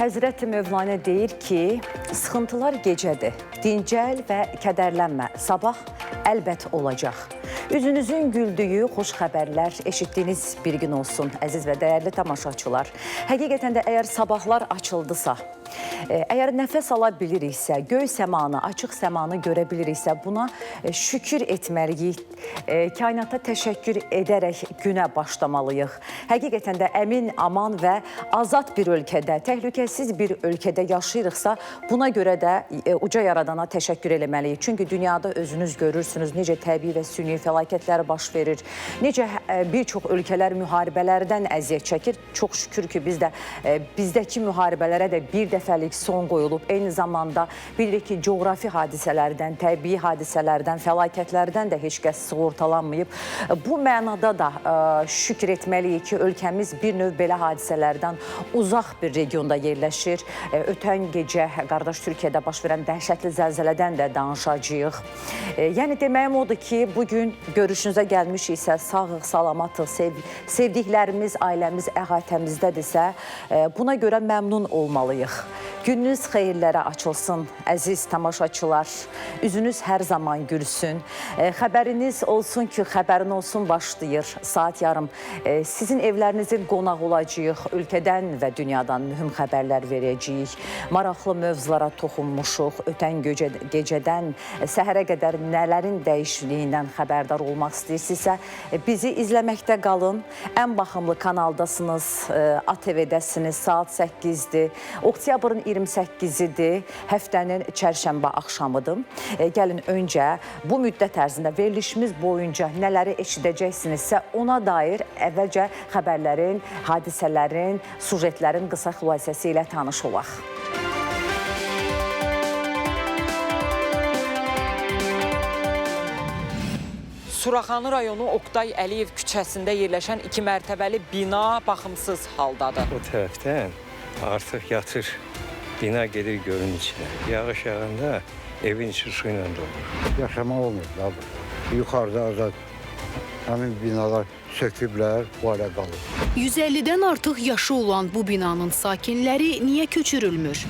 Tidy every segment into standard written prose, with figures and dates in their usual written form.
Həzrət Mövlana deyir ki, sıxıntılar gecədir, dincəl və kədərlənmə, sabah əlbət olacaq. Üzünüzün güldüyü xoş xəbərlər eşitdiyiniz bir gün olsun, əziz və dəyərli tamaşaçılar. Həqiqətən də əgər sabahlar açıldısa, əgər nəfəs ala biliriksə, göy səmanı, açıq səmanı görə biliriksə, buna şükür etməliyik, kainata təşəkkür edərək günə başlamalıyıq. Həqiqətən də əmin, aman və azad bir ölkədə, təhlükəsiz bir ölkədə yaşayırıqsa, buna görə də uca yaradana təşəkkür eləməliyik. Çünki dünyada özünüz görürsünüz, necə təbii və süni fəlakətlər baş verir, necə bir çox ölkələr müharibələrdən əziyyət çəkir. Çox şükür ki, bizdəki müharibələrə də bir dəfəlik son qoyulub. Eyni zamanda bilirik ki, coğrafi hadisələrdən, təbii hadisələrdən, fəlakətlərdən də heç kəs sığortalanmayıb. Bu mənada da şükür etməliyik ki, ölkəmiz bir növ belə hadisələrdən uzaq bir regionda yerləşir. Ötən gecə qardaş Türkiyədə baş verən dəhşətli zəlzələdən də danışacağıq. Yəni deməyim odur ki, bugün görüşünüzə gəlmişiksə, sağıq, salamatıq, sevdiklərimiz, ailəmiz əhatəmizdədirsə, buna görə məmnun olmalıyıq. Gününüz xeyirlərə açılsın, əziz tamaşaçılar. Üzünüz hər zaman gülsün. Xəbəriniz olsun ki, xəbərin olsun başlayır. Saat yarım sizin evlərinizin qonaq olacağıq. Ölkədən və dünyadan mühüm xəbərlər verəcəyik. Maraqlı mövzulara toxunmuşuq. Ötən gecədən səhərə qədər nələrin dəyişikliyindən xəbərdar olmaq istəyirsinizsə, bizi izləməkdə qalın. Ən baxımlı kanaldasınız, ATV-dəsiniz, saat 8-dir. Oktyabrın 28-idir, həftənin çərşənbə axşamıdır. Gəlin öncə bu müddət ərzində verilişimiz boyunca nələri eşidəcəksinizsə, ona dair əvvəlcə xəbərlərin, hadisələrin, sujetlərin qısa xülasəsi ilə tanış olaq. Suraxanı rayonu Oqtay Əliyev küçəsində yerləşən 2 mərtəbəli bina baxımsız haldadır. O tərəfdən artıq yatır, bina gedir gölün içinə. Yağış yağanda evin içi su ilə dolur. Yaşamaq olmur da bu. Yuxarıda azad həmin binalar söküblər, bu hale qalır. 150-dən artıq yaşı olan bu binanın sakinləri niyə köçürülmür?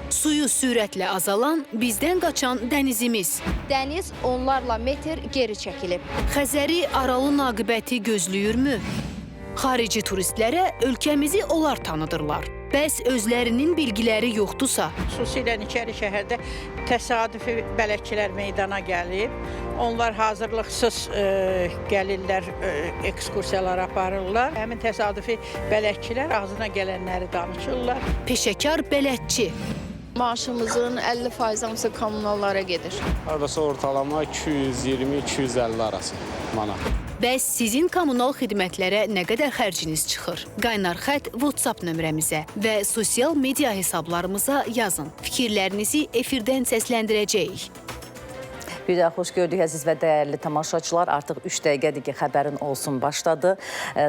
Suyu sürətlə azalan, bizdən qaçan dənizimiz. Dəniz onlarla metr geri çəkilib. Xəzəri aralı naqibəti gözləyirmü? Xarici turistlərə ölkəmizi onlar tanıdırlar. Bəs özlərinin bilgiləri yoxdursa? Xüsusilə İçəri şəhərdə təsadüfi bələdçilər meydana gəlib. Onlar hazırlıqsız gəlirlər, ekskursiyalar aparırlar. Həmin təsadüfi bələdçilər ağzına gələnləri danışırlar. Peşəkar bələdçi. Maaşımızın 50% hamısı kommunallara gedir. Hardasa ortalama 220-250 arası manat. Bəs sizin kommunal xidmətlərə nə qədər xərciniz çıxır? Qaynar xətt WhatsApp nömrəmizə və sosial media hesablarımıza yazın. Fikirlərinizi efirdən səsləndirəcəyik. Bir daha xoş gördük, əziz və dəyərli tamaşaçılar. Artıq 3 dəqiqədir ki, xəbərin olsun başladı.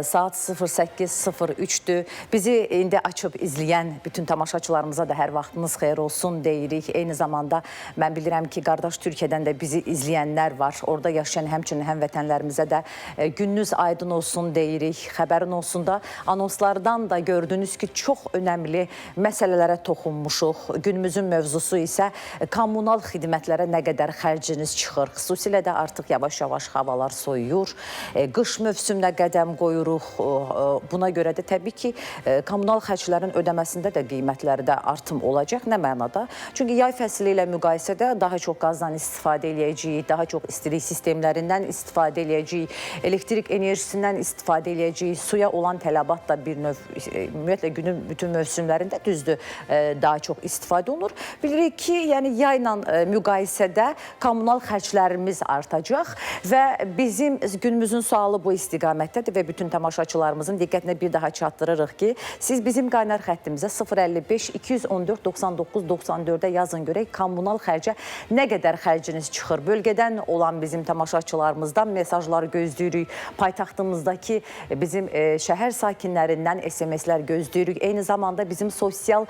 Saat 08:03-dür. Bizi indi açıb izləyən bütün tamaşaçılarımıza da hər vaxtınız xeyir olsun deyirik. Eyni zamanda mən bilirəm ki, qardaş Türkiyədən də bizi izləyənlər var. Orada yaşayan həmçinin həmvətənlərimizə də gününüz aydın olsun deyirik. Xəbərin olsun da anonslardan da gördünüz ki, çox önəmli məsələlərə toxunmuşuq. Günümüzün mövzusu isə kommunal xidmətlərə nə qədər xərciniz çıxır. Xüsusilə də artıq yavaş-yavaş havalar soyuyur. Qış mövsümünə qədəm qoyuruq. Buna görə də təbii ki, kommunal xərclərin ödəməsində də qiymətlərdə artım olacaq. Nə mənada? Çünki yay fəsli ilə müqayisədə daha çox qazdan istifadə eləyəcəyik, daha çox istilik sistemlərindən istifadə eləyəcəyik, elektrik enerjisindən istifadə eləyəcəyik, suya olan tələbat da bir növ, ümumiyyətlə günün bütün mövsümlərində düzdür, daha çox istifadə olunur. Bilirik ki, yəni yayla müqayisədə kommunal xərclərimiz artacaq və bizim günümüzün sualı bu istiqamətdədir və bütün tamaşaçılarımızın diqqətinə bir daha çatdırırıq ki, siz bizim qaynar xəttimizə 055-214-99-94-ə yazın görək, kommunal xərcə nə qədər xərciniz çıxır. Bölgədən olan bizim tamaşaçılarımızdan mesajlar gözləyirik, paytaxtımızdakı bizim şəhər sakinlərindən SMS-lər gözləyirik. Eyni zamanda bizim sosial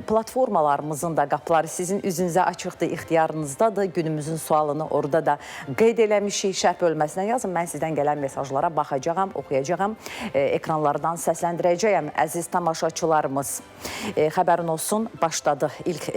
platformalarımızın da qapıları sizin üzünüzə açıqdır, ixtiyarınızdadır. Günümüzün sualını orada da qeyd eləmişik. Şərh bölməsinə yazın. Mən sizdən gələn mesajlara baxacağam, oxuyacağam. Ekranlardan səsləndirəcəyəm. Əziz tamaşaçılarımız, xəbərin olsun, başladı. İlk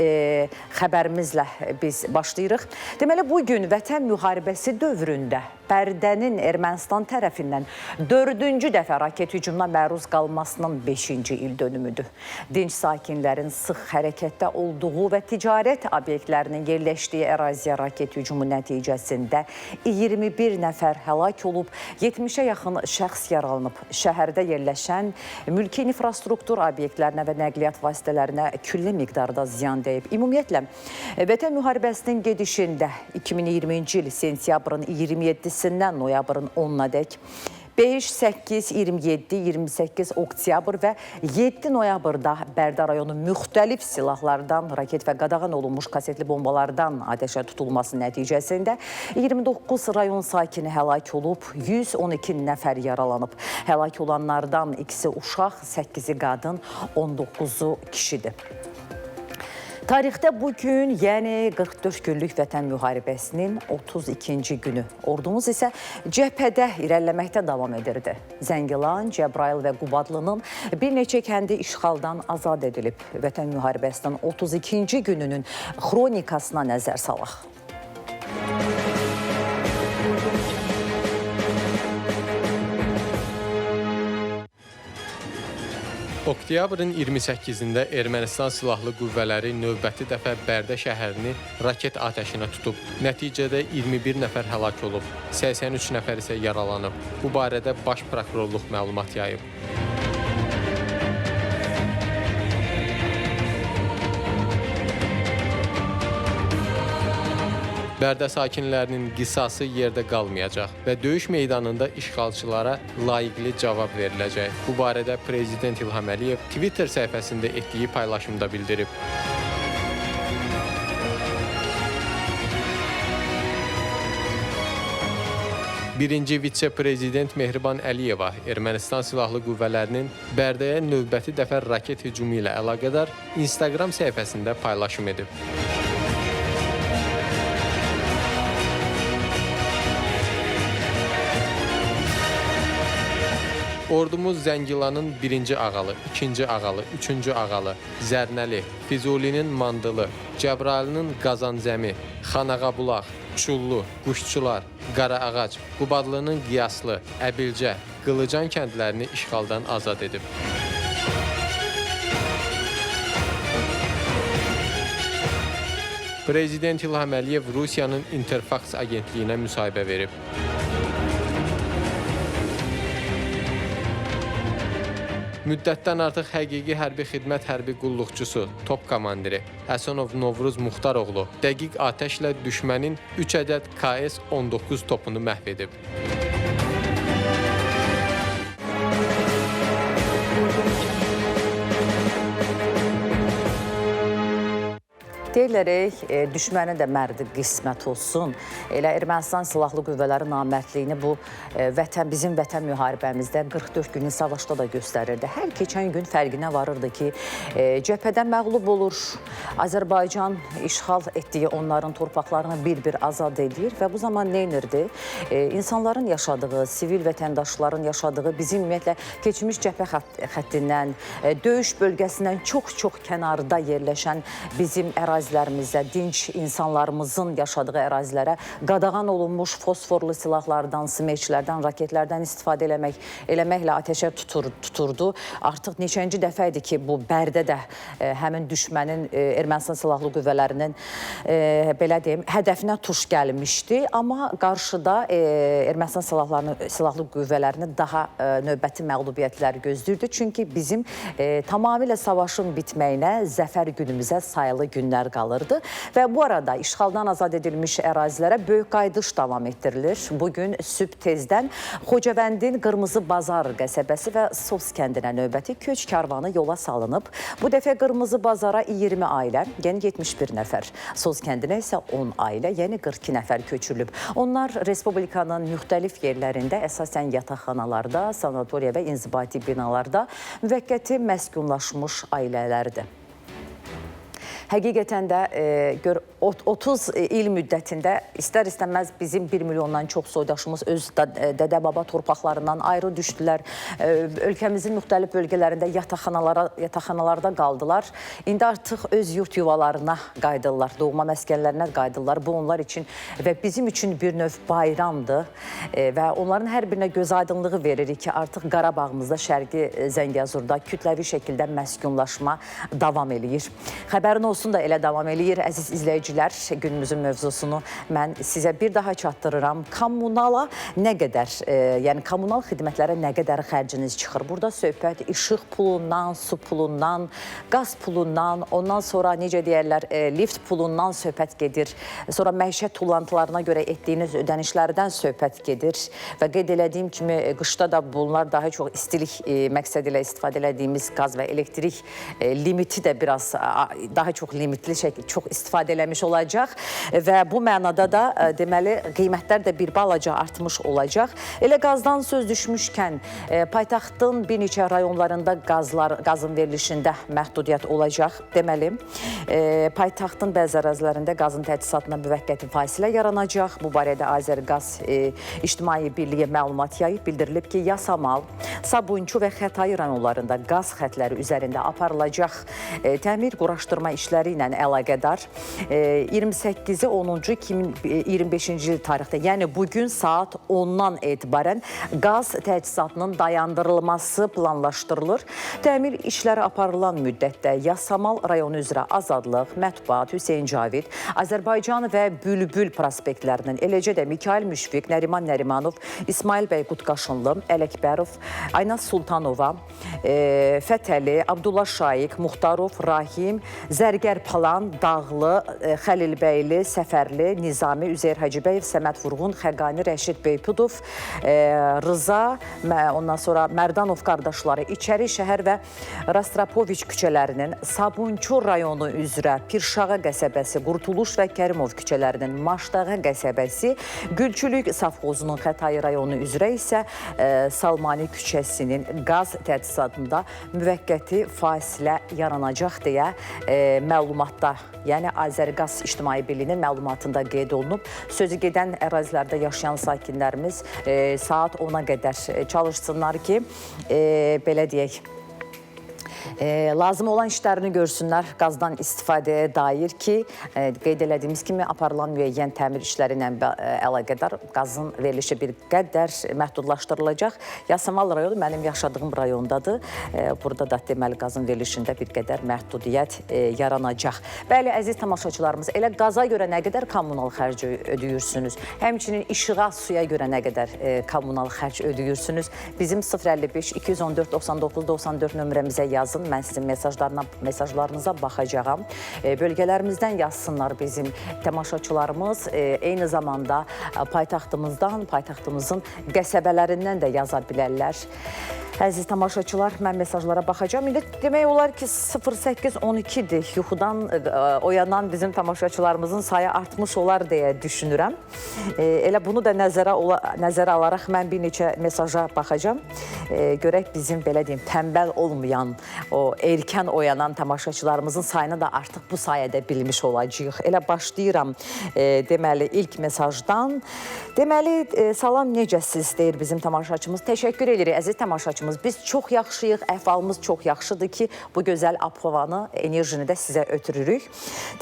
xəbərimizlə biz başlayırıq. Deməli, bugün Vətən müharibəsi dövründə Bərdənin Ermənistan tərəfindən 4-cü dəfə raket hücumuna məruz qalmasının 5-ci il dönümüdür. Dinc sakinlərin sıx hərəkətdə olduğu və ticarət obyektlərinin yerləşdiyi əraziyə raket hücumu nəticəsində 21 nəfər həlak olub, 70-ə yaxın şəxs yaralanıb. Şəhərdə yerləşən mülki infrastruktur obyektlərinə və nəqliyyat vasitələrinə külli miqdarda ziyan dəyib. Ümumiyyətlə, Vətən müharibəsinin gedişində 2020-ci il sentyabrın 27-sindən noyabrın 10-nadək 5, 8, 27, 28 oktyabr və 7 noyabrda Bərdə rayonu müxtəlif silahlardan, raket və qadağan olunmuş kasetli bombalardan atəşə tutulması nəticəsində 29 rayon sakini həlak olub, 112 nəfər yaralanıb. Həlak olanlardan ikisi uşaq, 8-i qadın, 19-u kişidir. Tarixdə bugün, yəni 44 günlük Vətən müharibəsinin 32-ci günü. Ordumuz isə cəbhədə irəliləməkdə davam edirdi. Zəngilan, Cəbrayıl və Qubadlının bir neçə kəndi işğaldan azad edilib. Vətən müharibəsinin 32-ci gününün xronikasına nəzər salaq. Oktyabrın 28-də Ermənistan silahlı qüvvələri növbəti dəfə Bərdə şəhərini raket atəşinə tutub. Nəticədə 21 nəfər həlak olub, 83 nəfər isə yaralanıb. Bu barədə Baş Prokurorluq məlumat yayıb. Bərdə sakinlərinin qisası yerdə qalmayacaq və döyüş meydanında işğalçılara layiqli cavab veriləcək. Bu barədə Prezident İlham Əliyev Twitter səhifəsində etdiyi paylaşımda bildirib. Birinci vitse-prezident Mehriban Əliyeva Ermənistan silahlı qüvvələrinin Bərdəyə növbəti dəfə raket hücumu ilə əlaqədar Instagram səhifəsində paylaşım edib. Ordumuz Zəngilanın 1-ci ağalı, 2-ci ağalı, 3-cü ağalı, Zərnəli, Füzulinin Mandılı, Cəbrayılının Qazanzəmi, Xanağabulaq, Çullu, Quşçular, Qaraağac, Qubadlının Qiyaslı, Əbilcə, Qılıcan kəndlərini işğaldan azad edib. Prezident İlham Əliyev Rusiyanın Interfax agentliyinə müsahibə verib. Müddətdən artıq həqiqi hərbi xidmət hərbi qulluqçusu, top komandiri Həsənov Novruz Muxtaroğlu dəqiq atəşlə düşmənin 3 ədəd KS-19 topunu məhv edib. Deyilərək, düşməni də mərdi qismət olsun. Elə Ermənistan silahlı qüvvələri namərdliyini bu bizim vətən müharibəmizdə 44 günün savaşda da göstərirdi. Hər keçən gün fərqinə varırdı ki, cəbhədən məğlub olur. Azərbaycan işğal etdiyi onların torpaqlarını bir-bir azad edir və bu zaman nə edirdi? İnsanların yaşadığı, sivil vətəndaşların yaşadığı, bizim ümumiyyətlə keçmiş cəbhə xəttindən, döyüş bölgəsindən çox-çox kənarda yerləşən bizim ərazilərimizdə, dinc insanlarımızın yaşadığı ərazilərə qadağan olunmuş fosforlu silahlardan, smeçlərdən, raketlərdən istifadə eləməklə atəşə tuturdu. Artıq neçənci dəfə idi ki, bu Bərdədə həmin düşmənin, Ermənistan silahlı qüvvələrinin belə deyim, hədəfinə tuş gəlmişdi. Amma qarşıda Ermənistan silahlı qüvvələrini daha növbəti məğlubiyyətlər gözləyirdi. Çünki bizim tamamilə savaşın bitməyinə, zəfər günümüzə sayılı günlər qalırdı və bu arada işğaldan azad edilmiş ərazilərə böyük qayıdış davam etdirilir. Bugün sübh tezdən Xocavəndin Qırmızı Bazar qəsəbəsi və Sos kəndinə növbəti köç karvanı yola salınıb. Bu dəfə Qırmızı Bazara 20 ailə, yəni 71 nəfər. Sos kəndinə isə 10 ailə, yəni 42 nəfər köçürülüb. Onlar Respublikanın müxtəlif yerlərində, əsasən yataqxanalarda, sanatoriya və inzibati binalarda müvəqqəti məskunlaşmış ailələrdir. Həqiqətən də 30 il müddətində istər-istəməz bizim 1 milyondan çox soydaşımız öz dədə-baba torpaqlarından ayrı düşdülər. Ölkəmizin müxtəlif bölgələrində yataqxanalarda qaldılar. İndi artıq öz yurt yuvalarına qayıdırlar, doğma məskənlərinə qayıdırlar. Bu onlar üçün və bizim üçün bir növ bayramdır və onların hər birinə göz aydınlığı veririk ki, artıq Qarabağımızda, Şərqi Zəngəzurda kütləvi şəkildə məskunlaşma davam eləyir. Xəbərin olsun da elə davam eləyir. Əziz izləyicilər, günümüzün mövzusunu mən sizə bir daha çatdırıram. Kommunala nə qədər, yəni kommunal xidmətlərə nə qədər xərciniz çıxır? Burada söhbət işıq pulundan, su pulundan, qaz pulundan, ondan sonra necə deyərlər, lift pulundan söhbət gedir. Sonra məişət tullantılarına görə etdiyiniz ödənişlərdən söhbət gedir və qeyd elədiyim kimi qışda da bunlar daha çox istilik məqsədi ilə istifadə elədiyimiz qaz və elektrik limiti də biraz daha çox limitli şəkildə çox istifadə eləmiş olacaq və bu mənada da deməli qiymətlər də bir balaca artmış olacaq. Elə qazdan söz düşmüşkən paytaxtın bir neçə rayonlarında qazın verilişində məhdudiyyət olacaq. Deməli, paytaxtın bəzi ərazilərində qazın təchizatına müvəqqəti fasilə yaranacaq. Bu barədə Azərqaz İctimai Birliyi məlumat yayıb. Bildirilib ki, Yasamal, Sabunçu və Xətai rayonlarında qaz xətləri üzərində aparılacaq təmir quraşdırma işləri ilə əlaqədar 28-i 10-cu 2025-ci il tarixdə, yəni bugün saat 10-dan etibarən qaz təchizatının dayandırılması planlaşdırılır. Təmir işləri aparılan müddətdə Yasamal rayonu üzrə Azadlıq, Mətbuat, Hüseyin Cavid, Azərbaycan və Bülbül prospektlərinin, eləcə də Mikail Müşfiq, Nəriman Nərimanov, İsmail bəy Qutqaşınlı, Ələkbərov, Aynaz Sultanova, Fətəli, Abdullah Şaiq, Muxtarov, Rahim, Zərgər Palan, Dağlı, Xəlilbəyli, Səfərli, Nizami, Üzeyir Hacıbəyev, Səməd Vurğun, Xəqani, Rəşid Beypudov, Rıza, ondan sonra Mərdanov qardaşları İçəri şəhər və Rastropoviç küçələrinin, Sabunçu rayonu üzrə Pirşağa qəsəbəsi, Qurtuluş və Kərimov küçələrinin, Maşdağa qəsəbəsi, Gülçülük Safxozunun Xətai rayonu üzrə isə Salmani küçəsinin qaz təchizatında müvəqqəti fasilə yaranacaq deyə məlumatda, yəni Azərqaz İctimai Birliyinin məlumatında qeyd olunub. Sözü gedən ərazilərdə yaşayan sakinlərimiz saat 10-a qədər çalışsınlar ki, belə deyək, lazım olan işlərini görsünlər qazdan istifadəyə dair ki, qeyd elədiyimiz kimi aparılan müəyyən təmir işləri ilə əlaqədar qazın verilişi bir qədər məhdudlaşdırılacaq. Yasamal rayonu mənim yaşadığım rayondadır. Burada da deməli qazın verilişində bir qədər məhdudiyyət yaranacaq. Bəli, əziz tamaşaçılarımız, elə qaza görə nə qədər kommunal xərc ödəyirsiniz? Həmçinin işığa, suya görə nə qədər kommunal xərc ödəyirsiniz? Bizim 055 214 99 94 nömrəmizə yazın. Mən sizin mesajlarınıza baxacağam. Bölgələrimizdən yazsınlar bizim tamaşaçılarımız. Eyni zamanda paytaxtımızdan, paytaxtımızın qəsəbələrindən də yaza bilərlər. Əziz tamaşaçılar, mən mesajlara baxacağam. İndi demək olar ki, 08-12-dir. Yuxudan oyanan bizim tamaşaçılarımızın sayı artmış olar deyə düşünürəm. Elə bunu da nəzərə alaraq mən bir neçə mesaja baxacağam. Görək bizim, belə deyim, tənbəl olmayan, o erkən oyanan tamaşaçılarımızın sayını da artıq bu sayədə bilmiş olacağıq. Elə başlayıram, deməli, ilk mesajdan. Deməli, salam, necəsiz, deyir bizim tamaşaçımız. Təşəkkür edirik, əziz tamaşaçımız. Biz çox yaxşıyıq, əhvalımız çox yaxşıdır ki, bu gözəl ab-havanı, enerjini də sizə ötürürük.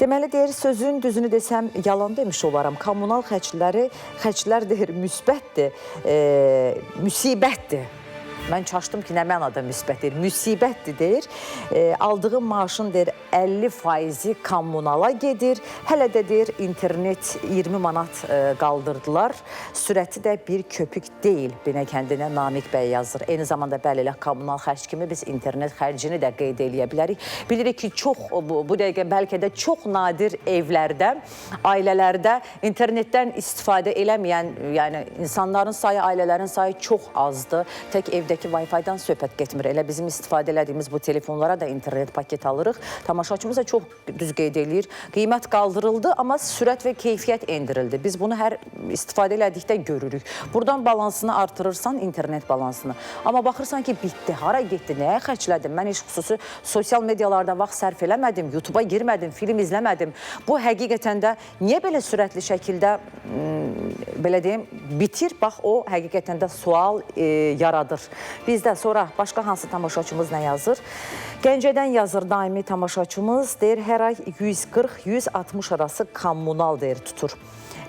Deməli, deyir, sözün düzünü desəm, yalan demiş olaram. Kommunal xərclər deyir, müsbətdir, müsibətdir. Mən çaşdım ki, nə mənada müsbətdir, müsibətdir deyir. Aldığım maaşın deyir 50%-i kommunala gedir. Hələ də deyir internet 20 manat qaldırdılar. Sürəti də bir köpük deyil. Binəkəndinə Namiq bəy yazır. Eyni zamanda bəli elə kommunal xərc kimi biz internet xərcini də qeyd eləyə bilərik. Bilirik ki, çox bu dəqiqə bəlkə də çox nadir evlərdə, ailələrdə internetdən istifadə eləməyən, yəni insanların sayı, ailələrin sayı çox azdır. Tək evdə ki Wi-Fi-dan söhbət getmir. Elə bizim istifadə elədiyimiz bu telefonlara da internet paket alırıq. Tamaşaçımız da çox düz qeyd eləyir. Qiymət qaldırıldı, amma sürət və keyfiyyət endirildi. Biz bunu hər istifadə elədikdə görürük. Buradan balansını artırırsan, internet balansını. Amma baxırsan ki, bitdi, hara getdi, nəyə xərclədim? Mən heç xüsusi sosial medialarda vaxt sərf eləmədim, YouTube-a girmədim, film izləmədim. Bu həqiqətən də niyə belə sürətli şəkildə belə deyim, bitir? Bax, o həqiqətən də sual yaradır. Bizdə sonra başqa hansı tamaşaçımız nə yazır? Gəncədən yazır daimi tamaşaçımız, deyir, hər ay 140-160 arası kommunal deyir, tutur.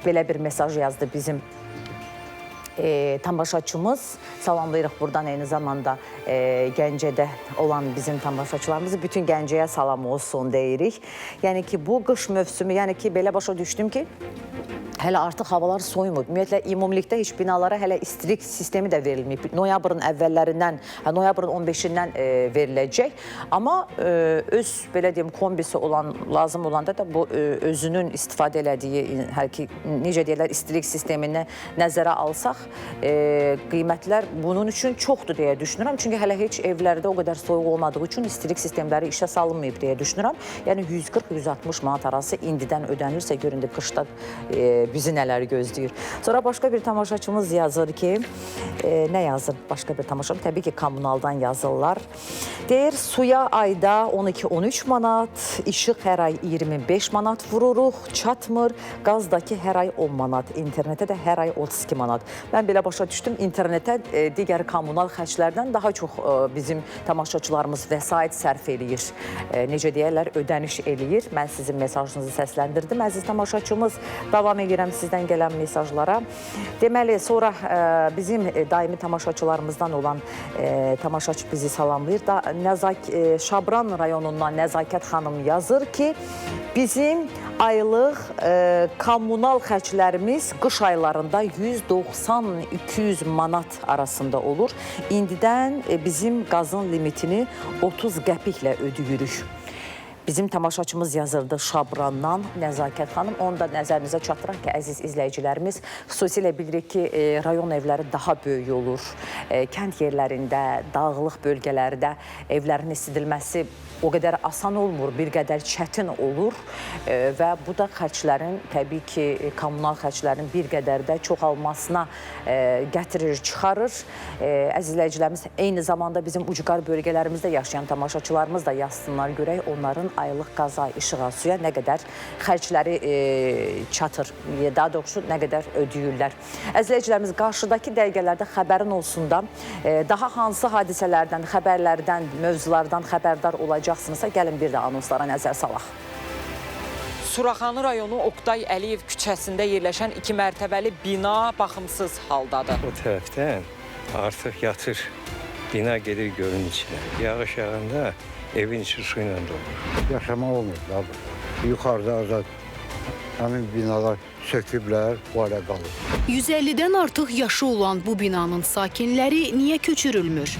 Belə bir mesaj yazdı bizim tamaşaçımız. Salamlayırıq buradan eyni zamanda Gəncədə olan bizim tamaşaçılarımızı. Bütün Gəncəyə salam olsun deyirik. Yəni ki, bu qış mövsümü, yəni ki, belə başa düşdüm ki, hələ artıq havalar soyumur. Ümumiyyətlə, ümumilikdə heç binalara hələ istilik sistemi də verilməyib. Noyabrın əvvəllərindən, noyabrın 15-dən veriləcək. Amma öz, belə deyim, kombisi olan, lazım olanda da bu özünün istifadə elədiyi, necə deyirlər, istilik sistemini nəzərə alsaq, qiymətlər bunun üçün çoxdur deyə düşünürəm. Çünki hələ heç evlərdə o qədər soyuq olmadığı üçün istilik sistemləri işə salınmayıb deyə düşünürəm. Yəni 140-160 manat arası indidən ödənirsə, göründü qışda bizi nələr gözləyir. Sonra başqa bir tamaşaçımız yazır ki, nə yazır başqa bir tamaşaçımız? Təbii ki, kommunaldan yazırlar. Deyir, suya ayda 12-13 manat, işıq hər ay 25 manat vururuq, çatmır, qazdakı hər ay 10 manat, internetə də hər ay 32 manat. Mən belə başa düşdüm, internetə digər kommunal xərclərdən daha çox bizim tamaşaçılarımız vəsait sərf eləyir. Necə deyərlər, ödəniş eləyir. Mən sizin mesajınızı səsləndirdim. Əziz tamaşaçımız, davam edirəm sizdən gələn mesajlara. Deməli, sonra bizim daimi tamaşaçılarımızdan olan tamaşaçı bizi salamlayır. Şabran rayonundan Nəzakət xanım yazır ki, bizim aylıq kommunal xərclərimiz qış aylarında 190-200 manat arasında olur. İndidən bizim qazın limitini 30 qəpiklə ödəyirik. Bizim tamaşaçımız yazırdı Şabrandan Nəzakət xanım. Onu da nəzərinizə çatdıraq ki, əziz izləyicilərimiz, xüsusilə bilirik ki, rayon evləri daha böyük olur. Kənd yerlərində, dağlıq bölgələrdə evlərin isidilməsi o qədər asan olmur, bir qədər çətin olur və bu da xərclərin, təbii ki, kommunal xərclərin bir qədər də çoxalmasına gətirir, çıxarır. Əzizləyicilərimiz, eyni zamanda bizim ucqar bölgələrimizdə yaşayan tamaşaçılarımız da yazsınlar, görək onların aylıq qaza, işığa, suya nə qədər xərcləri çatır, daha doğrusu nə qədər ödəyirlər. Əzizləyicilərimiz, qarşıdakı dəqiqələrdə xəbərin olsun da, daha hansı hadisələrdən, xəbərlərdən, mövzulardan xəbərdar olacaqsınızsa, gəlin bir də anonslara nəzər salaq. Suraxanı rayonu Oqtay Əliyev küçəsində yerləşən 2 mərtəbəli bina baxımsız haldadır. O tərəfdən artıq yatır, bina gedir gölün içinə. Yağış yağanda evin içi su ilə dolur. Yaşamaq olmur. Yuxarıda azad həmin binalar söküblər, bu alə qalır. 150-dən artıq yaşı olan bu binanın sakinləri niyə köçürülmür?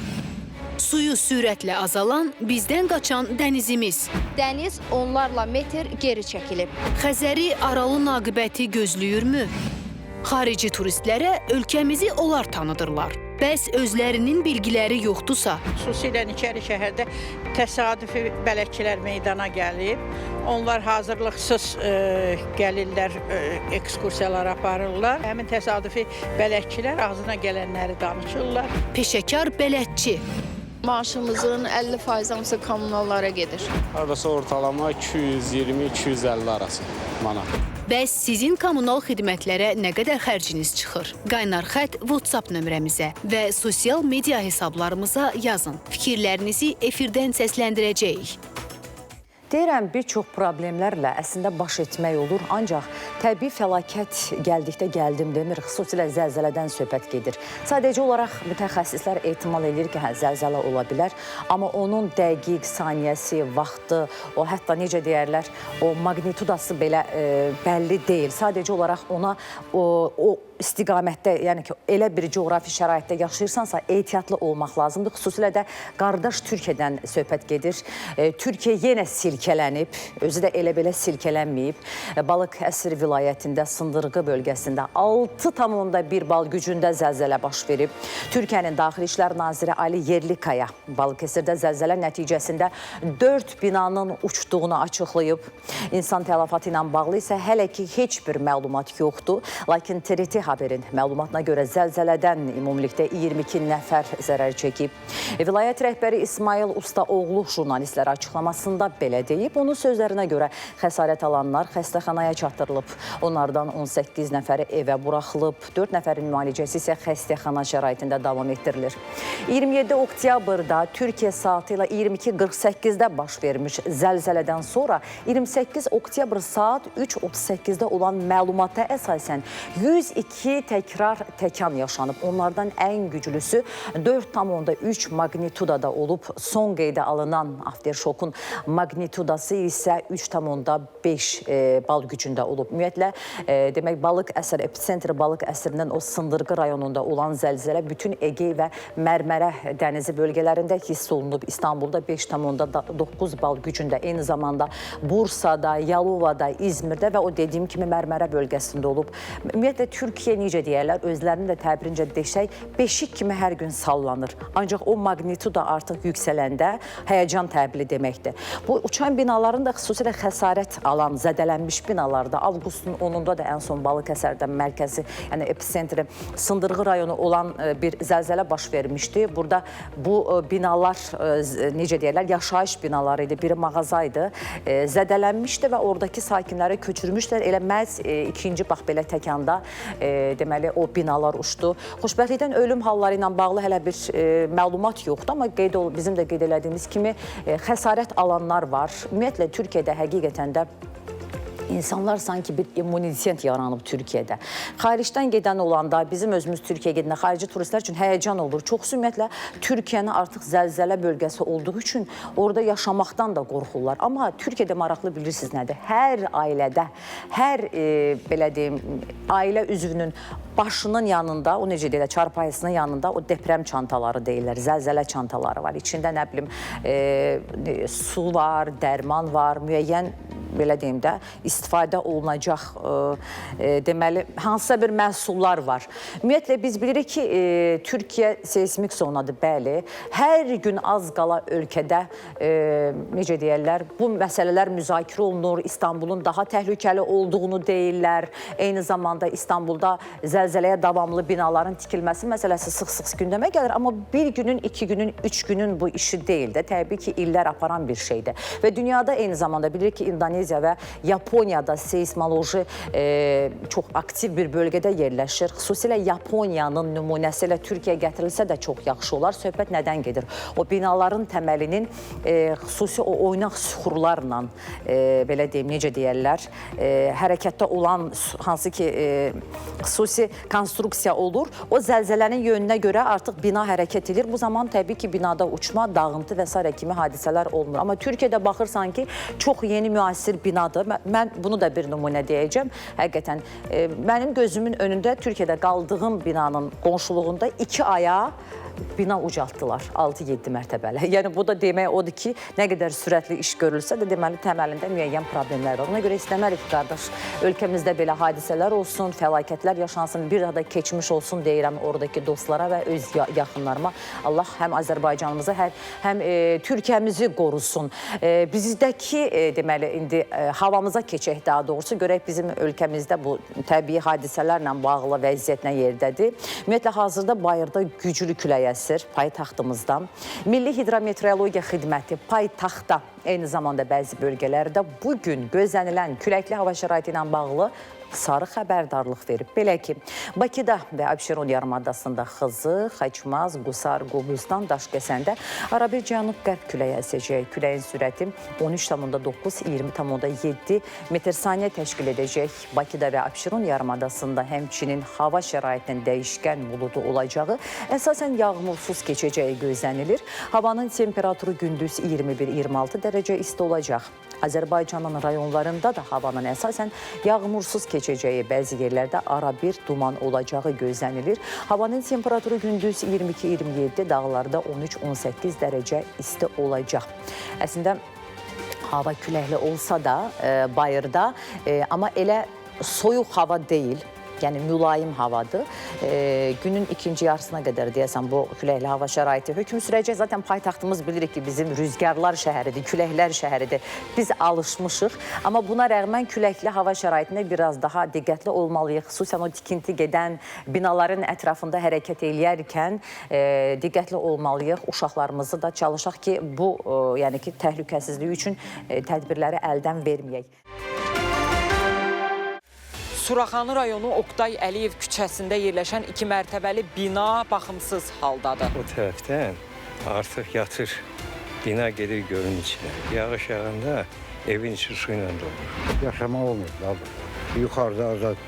Suyu sürətlə azalan, bizdən qaçan dənizimiz. Dəniz onlarla metr geri çəkilib. Xəzəri aralı naqibəti gözləyirmü? Xarici turistlərə ölkəmizi onlar tanıdırlar. Bəs özlərinin bilgiləri yoxdursa? Xüsusilə İçəri şəhərdə təsadüfi bələdçilər meydana gəlib. Onlar hazırlıqsız gəlirlər, ekskursiyalar aparırlar. Həmin təsadüfi bələdçilər ağzına gələnləri danışırlar. Peşəkar bələdçi. Maaşımızın 50% hamısı kommunallara gedir. Hardasa ortalama 220-250 arası manat. Bəs sizin kommunal xidmətlərə nə qədər xərciniz çıxır? Qaynar xətt WhatsApp nömrəmizə və sosial media hesablarımıza yazın. Fikirlərinizi efirdən səsləndirəcəyik. Deyirəm, bir çox problemlərlə əslində baş etmək olur, ancaq təbii fəlakət gəldikdə gəldim demir, xüsusilə zəlzələdən söhbət gedir. Sadəcə olaraq mütəxəssislər ehtimal edir ki, zəlzələ ola bilər, amma onun dəqiq saniyəsi, vaxtı, o hətta necə deyərlər, o magnitudası belə bəlli deyil. Sadəcə olaraq ona o istiqamətdə, yəni ki, elə bir coğrafi şəraitdə yaşayırsansa, ehtiyatlı olmaq lazımdır. Xüsusilə də qardaş Türkiyədən söhbət gedir. Türkiyə yenə sil silkələnib, özü də elə-belə silkələnməyib. Balıkəsir vilayətində Sındırğı bölgəsində 6,1 bal gücündə zəlzələ baş verib. Türkiyənin Daxili İşlər Naziri Ali Yerlikaya Balıkəsirdə zəlzələ nəticəsində 4 binanın uçduğunu açıqlayıb. İnsan təlafatı ilə bağlı isə hələ ki heç bir məlumat yoxdur. Lakin TRT haberin məlumatına görə zəlzələdən ümumilikdə 22 nəfər zərər çəkib. Vilayət rəhbəri İsmail Ustaoğlu jurnalistlərə açıqlamasında belə deyib. Onun sözlərinə görə xəsarət alanlar xəstəxanaya çatdırılıb. Onlardan 18 nəfəri evə buraxılıb. 4 nəfərin müalicəsi isə xəstəxana şəraitində davam etdirilir. 27 oktyabrda Türkiyə saatı ilə 22:48-də baş vermiş zəlzələdən sonra 28 oktyabr saat 3:38-də olan məlumata əsasən 102 təkrar təkan yaşanıb. Onlardan ən güclüsü 4,3 magnitudada olub. Son qeydə alınan afterşokun magnitudası isə 3,5 bal gücündə olub. Ümumiyyətlə, demək, Balıkəsir, epitsentri Balıkəsirinin o Sındırğı rayonunda olan zəlzələ bütün Egey və Mərmərə dənizi bölgələrində hiss olunub. İstanbulda 5,9 bal gücündə, eyni zamanda Bursada, Yalovada, İzmirdə və o dediyim kimi Mərmərə bölgəsində olub. Ümumiyyətlə, Türkiyə necə deyərlər, özlərinin də təbirincə desək, beşik kimi hər gün sallanır. Ancaq o magnituda artıq yüksələndə həyəcan təbili deməkdir. Bu uçan binaların da xüsusilə xəsarət alan, zədələnmiş binalarda avqustun 10-da da ən son Balıkəsirdə mərkəzi, yəni epitsentri Sındırğı rayonu olan bir zəlzələ baş vermişdi. Burada bu binalar, necə deyərlər, yaşayış binaları idi, biri mağazaydı, zədələnmişdi və oradakı sakinləri köçürmüşlər. Elə məhz ikinci, bax belə təkanda, deməli, o binalar uçdu. Xoşbəxtlikdən ölüm halları ilə bağlı hələ bir məlumat yoxdur, amma bizim də qeyd elədiyimiz kimi xəsarət alanlar var. Ümumiyyətlə, Türkiyədə həqiqətən də İnsanlar sanki bir immunitet yaranıb Türkiyədə. Xaricdən gedən olanda, bizim özümüz Türkiyəyə gedəndə xarici turistlər üçün həyəcan olur. Çoxsu ümumiyyətlə Türkiyənin artıq zəlzələ bölgəsi olduğu üçün orada yaşamaqdan da qorxurlar. Amma Türkiyədə maraqlı bilirsiniz nədir? Hər ailədə, hər belə deyim, ailə üzvünün başının yanında, o necə deyirlər, çarpayısının yanında o deprem çantaları deyirlər, zəlzələ çantaları var. İçində nə bilim su var, dərman var, müəyyən belə deyim də, istifadə olunacaq deməli, hansısa bir məhsullar var. Ümumiyyətlə, biz bilirik ki, Türkiyə seismik zonadır, bəli. Hər gün az qala ölkədə, necə deyərlər, bu məsələlər müzakirə olunur, İstanbulun daha təhlükəli olduğunu deyirlər. Eyni zamanda İstanbulda zəlzələyə davamlı binaların tikilməsi məsələsi sıx-sıx gündəmə gəlir. Amma bir günün, 2 günün, 3 günün bu işi deyil də, təbii ki, illər aparan bir şeydir. Və dünyada eyni zamanda bilirik ki, İndoneziya və Yaponiyada seismoloji çox aktiv bir bölgədə yerləşir. Xüsusilə Yaponiyanın nümunəsi ilə Türkiyəyə gətirilsə də çox yaxşı olar. Söhbət nədən gedir? O binaların təməlinin xüsusi o oynaq süxurlarla, belə deyim, necə deyərlər, hərəkətdə olan, hansı ki, xüsusi konstruksiya olur. O zəlzələnin yönünə görə artıq bina hərəkət edir. Bu zaman təbii ki, binada uçma, dağıntı və s. kimi hadisələr olmur. Amma Türkiyədə baxırsan ki, çox yeni müasir binadır. Mən bunu da bir nümunə deyəcəm. Həqiqətən, mənim gözümün önündə Türkiyədə qaldığım binanın qonşuluğunda 2 aya bina ucaltdılar, 6-7 mərtəbəli. Yəni, bu da demək odur ki, nə qədər sürətli iş görülsə də deməli, təməlində müəyyən problemlər var. Ona görə istəmərik, qardaş, ölkəmizdə belə hadisələr olsun, fəlakətlər yaşansın, bir daha da keçmiş olsun deyirəm oradakı dostlara və öz yaxınlarıma. Allah həm Azərbaycanımızı, həm Türkiyəmizi qorusun. Bizdəki, deməli, indi havamıza keçək daha doğrusu, görək bizim ölkəmizdə bu təbii hadisələrlə bağlı vəziyyət nə yerdədir. Ümumiyyətlə, hazırda Bayırda güclü külək əsir paytaxtımızdan. Milli Hidrometeorologiya Xidməti paytaxtda, eyni zamanda bəzi bölgələrdə bugün gözlənilən küləkli hava şəraiti ilə bağlı sarı xəbərdarlıq verib. Belə ki, Bakıda və Abşeron yarımadasında Xızı, Xaçmaz, Qusar, Qobustan, Daşkəsəndə arabir cənub-qərb küləyi əsəcək. Küləyin sürəti 13,9-20,7 metr-saniyə təşkil edəcək. Bakıda və Abşeron yarımadasında həmçinin hava şəraitinin dəyişkən buludu olacağı, əsasən yağmursuz keçəcəyi gözlənilir. Havanın temperaturu gündüz 21-26 dərəcə isti olacaq. Azərbaycanın rayonlarında da havanın əsasən yağmursuz keçəcəyi, bəzi yerlərdə arabir duman olacağı gözlənilir. Havanın temperaturu gündüz 22-27, dağlarda 13-18 dərəcə isti olacaq. Əslində, Hava küləkli olsa da bayırda, amma elə soyuq hava deyil. Yəni mülayim havadır. Günün ikinci yarısına qədər deyəsən bu küləkli hava şəraiti hökm sürəcək. Zaten paytaxtımız bilirik ki, bizim rüzgarlar şəhəridir, küləklər şəhəridir. Biz alışmışıq. Amma buna rəğmən küləkli hava şəraitində biraz daha diqqətli olmalıyıq. Xüsusən o tikinti gedən binaların ətrafında hərəkət eləyərkən diqqətli olmalıyıq. Uşaqlarımızı da çalışaq ki, bu yəni ki, təhlükəsizliyi üçün tədbirləri əldən verməyək. Suraxanı rayonu Oqtay Əliyev küçəsində yerləşən 2 mərtəbəli bina baxımsız haldadır. O tərəfdən artıq yatır, bina gedir gölün içinə. Yağış yağanda evin içi su ilə dolur. Yaşamaq olmur da bu. Yuxarıda azad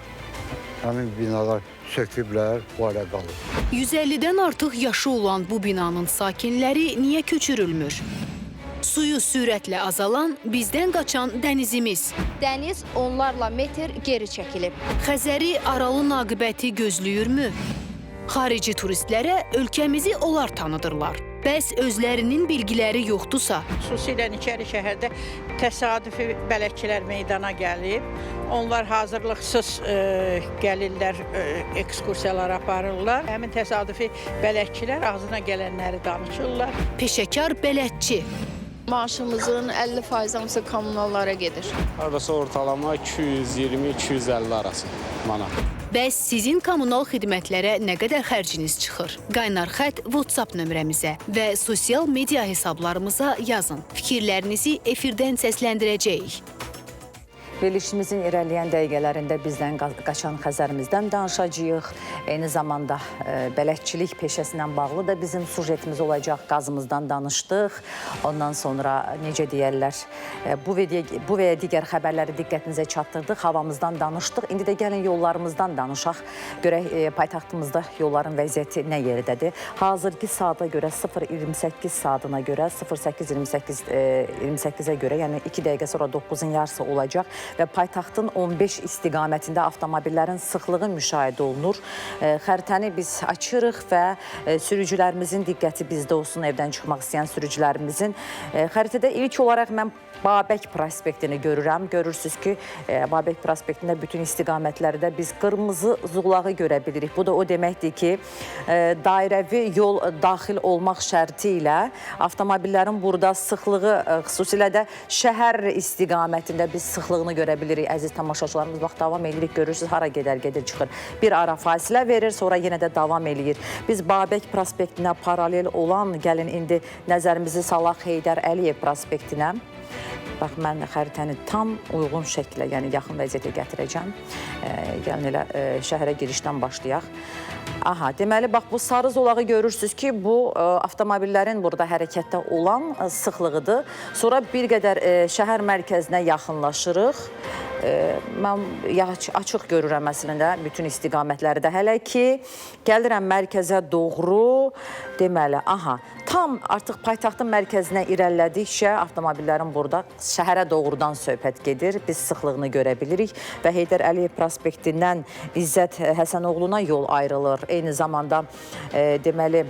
həmin binalar söküblər, bu hale qalır. 150-dən artıq yaşı olan bu binanın sakinləri niyə köçürülmür? Suyu sürətlə azalan, bizdən qaçan dənizimiz. Dəniz onlarla metr geri çəkilib. Xəzəri aralı naqibəti gözləyirmü? Xarici turistlərə ölkəmizi onlar tanıdırlar. Bəs özlərinin bilgiləri yoxdursa? Xüsusilə İçəri şəhərdə təsadüfi bələdçilər meydana gəlib. Onlar hazırlıqsız gəlirlər, ekskursiyalar aparırlar. Həmin təsadüfi bələdçilər ağzına gələnləri danışırlar. Peşəkar bələdçi. Maaşımızın 50% hamısı kommunallara gedir. Hardasa ortalama 220-250 arası manat. Bəs sizin kommunal xidmətlərə nə qədər xərciniz çıxır? Qaynar xətt WhatsApp nömrəmizə və sosial media hesablarımıza yazın. Fikirlərinizi efirdən səsləndirəcəyik. Verilişimizin irəliləyən dəqiqələrində bizdən qaçan Xəzərimizdən danışacağıq. Eyni zamanda bələdçilik peşəsi ilə bağlı da bizim sujetimiz olacaq. Qazımızdan danışdıq. Ondan sonra necə deyərlər, bu və ya digər xəbərləri diqqətinizə çatdırdıq. Havamızdan danışdıq. İndi də gəlin yollarımızdan danışaq. Görək paytaxtımızda yolların vəziyyəti nə yerdədir. Hazırki saata görə 0:28 saatına görə 08:28-ə görə, yəni 2 dəqiqə sonra 9-un yarısı olacaq. Və paytaxtın 15 istiqamətində avtomobillərin sıxlığı müşahidə olunur. Xəritəni biz açırıq və sürücülərimizin diqqəti bizdə olsun, evdən çıxmaq istəyən sürücülərimizin. Xəritədə ilk olaraq mən Babək prospektini görürəm. Görürsünüz ki, Babək prospektində bütün istiqamətlərdə biz qırmızı zulağı görə bilirik. Bu da o deməkdir ki, dairəvi yol daxil olmaq şərti ilə avtomobillərin burada sıxlığı, xüsusilə də şəhər istiqamətində biz sıxlığını görə bilirik. Əziz tamaşaçılarımız, bax, davam edirik, görürsünüz, hara gedər, çıxır. Bir ara fasilə verir, sonra yenə də davam eləyir. Biz Babək prospektinə paralel olan, gəlin indi nəzərimizi salaq Heydər Əliyev prospektinə. Bax, mən xəritəni tam uyğun şəklə, yəni yaxın vəziyyətə gətirəcəm. Gəlin elə şəhərə girişdən başlayaq. Aha, deməli, bax, bu sarı zolağı görürsünüz ki, bu avtomobillərin burada hərəkətdə olan sıxlığıdır. Sonra bir qədər şəhər mərkəzinə yaxınlaşırıq. Mən açıq görürəm əslində bütün istiqamətlərdə. Hələ ki, gəlirəm mərkəzə doğru, deməli, aha, tam artıq paytaxtın mərkəzinə irəlilədikcə avtomobillərin burada şəhərə doğrudan söhbət gedir. Biz sıxlığını görə bilirik və Heydər Əliyev prospektindən İzzət Həsənoğluna yol ayrılır. Eyni zamanda, deməli,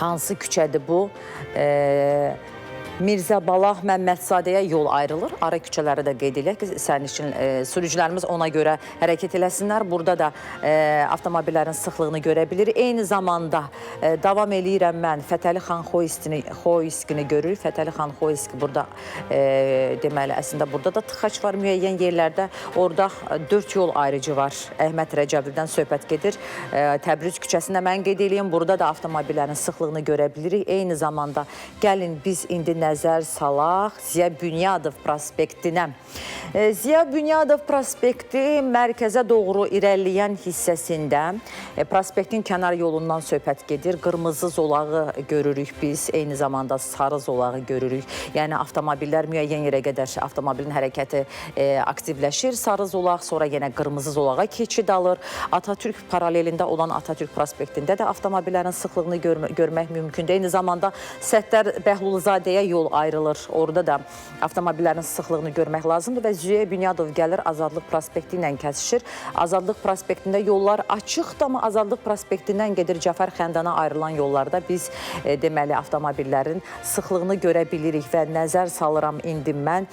hansı küçədir bu? Mirzə Balah Məmmədsadəyə yol ayrılır. Ara küçələri də qeyd edək ki, sərnişin sürücülərimiz ona görə hərəkət eləsinlər. Burada da avtomobillərin sıxlığını görə bilir. Eyni zamanda davam eləyirəm mən Fətəli xan Xoyskini görürük. Fətəli xan Xoyski burada deməli, əslində burada da tıxac var müəyyən yerlərdə. Orada 4 yol ayrıcı var. Əhməd Rəcəbdən söhbət gedir. Təbriz küçəsində mən qeyd edeyim. Burada da avtomobillərin sıxlığını görə bilirik. Eyni zamanda gəlin biz indi nəzər salaq Ziya Bünyadov prospektinə. Ziya Bünyadov prospekti mərkəzə doğru irəliləyən hissəsində prospektin kənar yolundan söhbət gedir. Qırmızı zolağı görürük biz, eyni zamanda sarı zolağı görürük. Yəni avtomobillər müəyyən yerə qədər avtomobilin hərəkəti aktivləşir. Sarı zolaq, sonra yenə qırmızı zolağa keçid alır. Atatürk paralelində olan Atatürk prospektində də avtomobillərin sıxlığını görmək mümkündür. Eyni zamanda Səttər Bəhlulzadəyə yol ayrılır. Orada da avtomobillərin sıxlığını görmək lazımdır və Züyə Bünyadov gəlir Azadlıq prospekti ilə kəsişir. Azadlıq prospektində yollar açıqdır, amma Azadlıq prospektindən gedir Cəfər Xəndana ayrılan yollarda biz deməli avtomobillərin sıxlığını görə bilirik və nəzər salıram indi mən.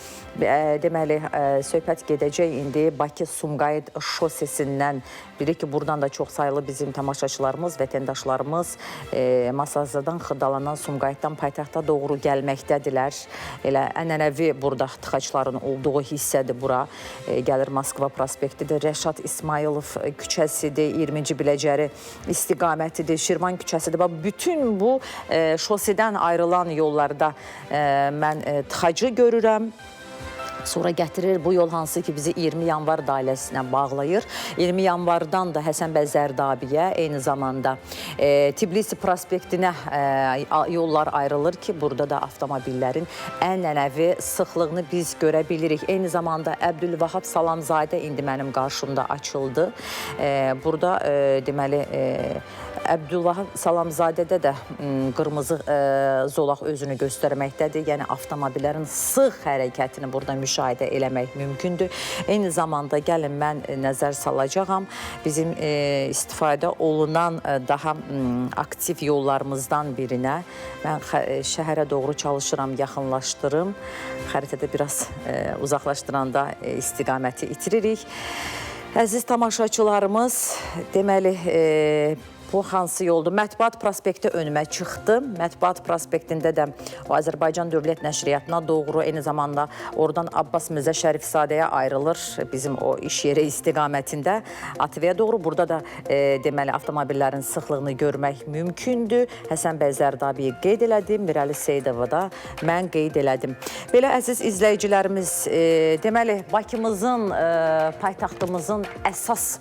Deməli, söhbət gedəcək indi Bakı-Sumqayıt şosesindən. Bilir ki, buradan da çox sayılı bizim tamaşaçılarımız, vətəndaşlarımız Masazırdan Xırdalanan Sumqayıtdan paytaxta doğru gəlməkdədirlər. Elə ənənəvi burada tıxacların olduğu hissədir bura. Gəlir Moskva prospektidir, Rəşad İsmailov küçəsidir, 20-ci Biləcəri istiqamətidir, Şirvan küçəsidir. Bütün bu şosedən ayrılan yollarda mən tıxacı görürəm. Sonra gətirir bu yol hansı ki bizi 20 yanvar dailəsinə bağlayır. 20 yanvardan da Həsənbəy Zərdabiyə, eyni zamanda Tbilisi prospektinə yollar ayrılır ki, burada da avtomobillərin ənənəvi sıxlığını biz görə bilirik. Eyni zamanda Əbdülvahab Salamzadə indi mənim qarşımda açıldı. Burada deməli Əbdülvahab Salamzadədə də qırmızı zolaq özünü göstərməkdədir. Yəni avtomobillərin sıx hərəkətini burada müşahidə eləmək mümkündür. Eyni zamanda gəlin mən nəzər salacağam. Bizim istifadə olunan daha aktiv yollarımızdan birinə. Mən şəhərə doğru çalışıram, yaxınlaşdırım. Xəritədə biraz uzaqlaşdıranda istiqaməti itiririk. Əziz tamaşaçılarımız, deməli bu hansı yoldur? Mətbuat prospekti önümə çıxdı. Mətbuat prospektində də o Azərbaycan Dövlət Nəşriyyatına doğru, eyni zamanda oradan Abbas Mirzə Şərifzadəyə ayrılır bizim o iş yeri istiqamətində Atıvəyə doğru. Burada da deməli avtomobillərin sıxlığını görmək mümkündür. Həsənbəy Zərdabiyi qeyd elədim, Mirəli Seyidovu da mən qeyd elədim. Belə əziz izləyicilərimiz, deməli Bakımızın, paytaxtımızın əsas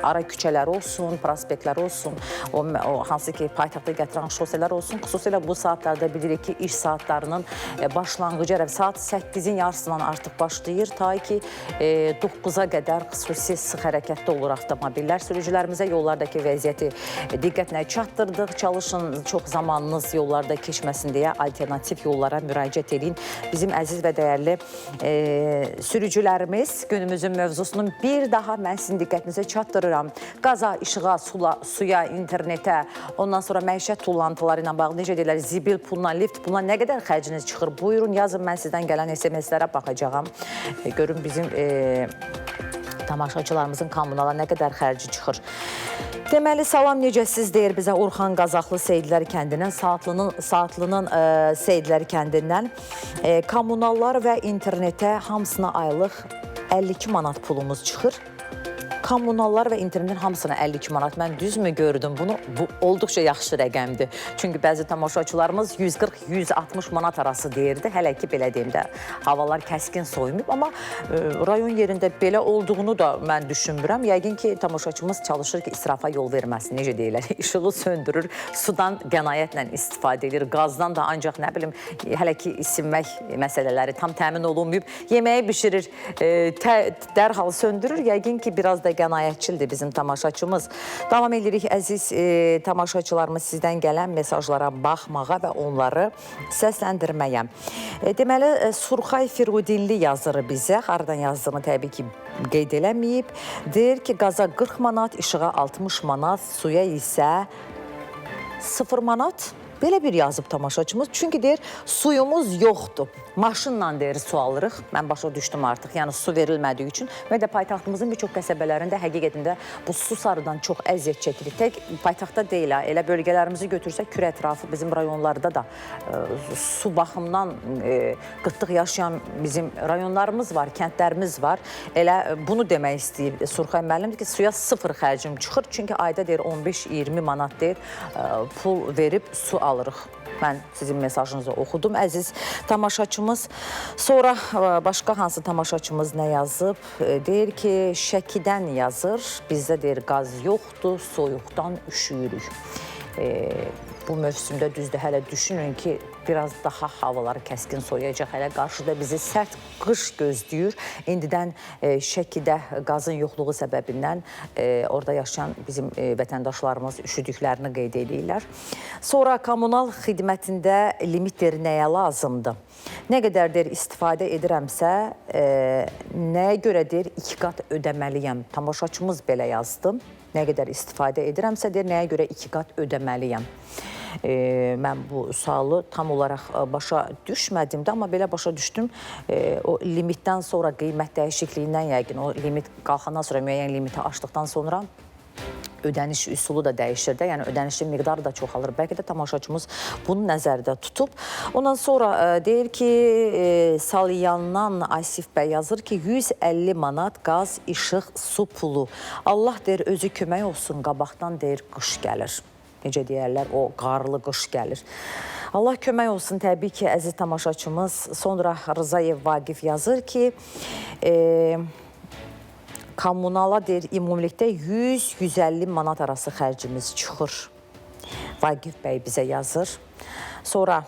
ara küçələri olsun, prospektlər olsun, o hansı ki paytaxta gətirən şoselər olsun. Xüsusilə bu saatlarda bilirik ki, iş saatlarının başlanğıcı saat 8-in yarısından artıq başlayır. Ta ki 9-a qədər xüsusi sıx hərəkətdə olur avtomobillər. Sürücülərimizə yollardakı vəziyyəti diqqətlə çatdırdıq. Çalışın, çox zamanınız yollarda keçməsin deyə alternativ yollara müraciət edin. Bizim əziz və dəyərli sürücülərimiz günümüzün mövzusunun bir daha mən sizin diqqətinizə çatdırıram. Qaza, işığa, suya, internetə, ondan sonra məişət tullantıları ilə bağlı necə deyirlər, zibil puluna, lift puluna nə qədər xərciniz çıxır? Buyurun, yazın, mən sizdən gələn SMS-lərə baxacağam. Görün bizim tamaşaçılarımızın kommunala nə qədər xərci çıxır. Deməli, salam necəsiz deyir bizə Orxan Qazaxlı Seyidlər kəndindən, Saatlının Seyidlər kəndindən. Kommunallar və internetə hamısına aylıq 52 manat pulumuz çıxır. Kommunallar və internetin hamısına 52 manat. Mən düzmü gördüm bunu? Bu olduqca yaxşı rəqəmdir. Çünki bəzi tamaşaçılarımız 140-160 manat arası deyirdi. Hələ ki, belə deyim də, havalar kəskin soymayıb. Amma rayon yerində belə olduğunu da mən düşünmürəm. Yəqin ki, tamaşaçımız çalışır ki, israfa yol verməsin. Necə deyirlər? İşığı söndürür, sudan qənaətlə istifadə edir. Qazdan da ancaq, nə bilim, hələ ki, isinmək məsələləri tam təmin olunmayıb. Yeməyi bişirir, dərhal söndürür. Yəqin ki, biraz da qənaətçildir bizim tamaşaçımız. Davam edirik əziz tamaşaçılarımız sizdən gələn mesajlara baxmağa və onları səsləndirməyə. Deməli, Surxay Firudinli yazır bizə. Haradan yazdığını təbii ki qeyd eləməyib. Deyir ki, qaza 40 manat, işığa 60 manat, suya isə 0 manat. Belə bir yazıb tamaşaçımız. Çünki deyir, suyumuz yoxdur. Maşınla deyir, su alırıq. Mən başa düşdüm artıq. Yəni su verilmədiyi üçün və də paytaxtımızın bir çox qəsəbələrində həqiqətində bu su sarıdan çox əziyyət çəkilir. Tək paytaxtda deyil, elə bölgələrimizi götürsək, kürə ətrafı bizim rayonlarda da su baxımdan qıtlıq yaşayan bizim rayonlarımız var, kəndlərimiz var. Elə bunu demək istəyir Surxay müəllimdir ki, suya 0 xərcim çıxır. Çünki ayda deyir 15-20 manat deyir pul verib su alırıq. Mən sizin mesajınızı oxudum, əziz tamaşaçımız. Sonra başqa hansı tamaşaçımız nə yazıb? Deyir ki, Şəkidən yazır. Bizdə deyir, qaz yoxdur, soyuqdan üşüyürük. Bu mövsümdə düzdür, hələ düşünün ki, biraz daha havalar kəskin soyuyacaq. Hələ qarşıda bizi sərt qış gözləyir. İndidən Şəkidə qazın yoxluğu səbəbindən orada yaşayan bizim vətəndaşlarımız üşüdüklərini qeyd edirlər. Sonra kommunal xidmətində limitdir nəyə lazımdır? Nə qədərdir istifadə edirəmsə, nəyə görədir 2 qat ödəməliyəm? Tamaşaçımız belə yazdı. Nə qədər istifadə edirəmsə, nəyə görə 2 qat ödəməliyəm? Mən bu sualı tam olaraq başa düşmədim də, amma belə başa düşdüm. O limitdən sonra qiymət dəyişikliyindən yəqin, o limit qalxandan sonra, müəyyən limiti aşdıqdan sonra ödəniş üsulu da dəyişir də, yəni ödənişin miqdarı da çoxalır. Bəlkə də tamaşaçımız bunu nəzərdə tutub. Ondan sonra deyir ki, Salyandan Asif bəy yazır ki, 150 manat qaz, işıq, su pulu. Allah deyir, özü kömək olsun, qabaqdan deyir, qış gəlir. Necə deyərlər, o qarlı qış gəlir. Allah kömək olsun təbii ki, əziz tamaşaçımız. Sonra Rızayev Vaqif yazır ki, kommunala deyir, ümumilikdə 100-150 manat arası xərcimiz çıxır. Vaqif bəy bizə yazır. Sonra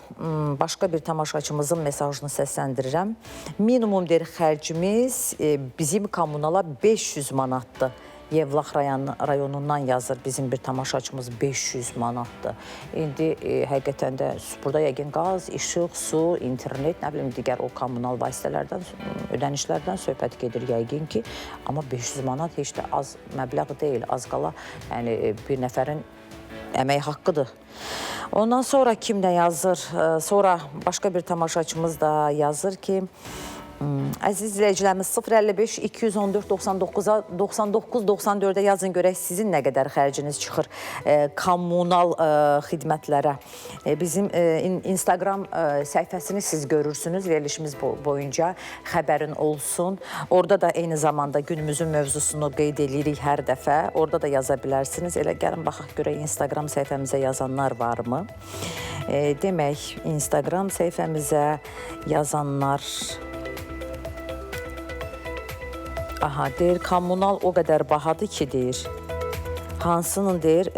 başqa bir tamaşaçımızın mesajını səsləndirirəm. Minimum deyir, xərcimiz bizim kommunala 500 manatdır. Yevlax rayonundan yazır bizim bir tamaşaçımız 500 manatdır. İndi həqiqətən də burada yəqin qaz, işıq, su, internet, nə bilim, digər o kommunal vasitələrdən, ödənişlərdən söhbət gedir yəqin ki. Amma 500 manat heç də az məbləğ deyil, az qala yəni bir nəfərin əmək haqqıdır. Ondan sonra kim də yazır? Sonra başqa bir tamaşaçımız da yazır ki, əziz izləyicilərimiz 055-214-99-94-ə yazın görək sizin nə qədər xərciniz çıxır kommunal xidmətlərə. Bizim Instagram səhifəsini siz görürsünüz, verilişimiz boyunca xəbərin olsun. Orada da eyni zamanda günümüzün mövzusunu qeyd edirik hər dəfə. Orada da yaza bilərsiniz. Elə gəlin baxaq görək Instagram səhifəmizə yazanlar varmı? Demək, Instagram səhifəmizə yazanlar... Aha, deyir, kommunal o qədər bahadır ki, deyir, hansının deyir,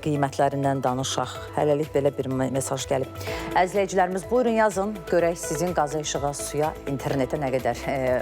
qiymətlərindən danışaq. Hələlik belə bir mesaj gəlib. Əzizləyicilərimiz, buyurun yazın, görək sizin qaza, işığa, suya, internetə nə qədər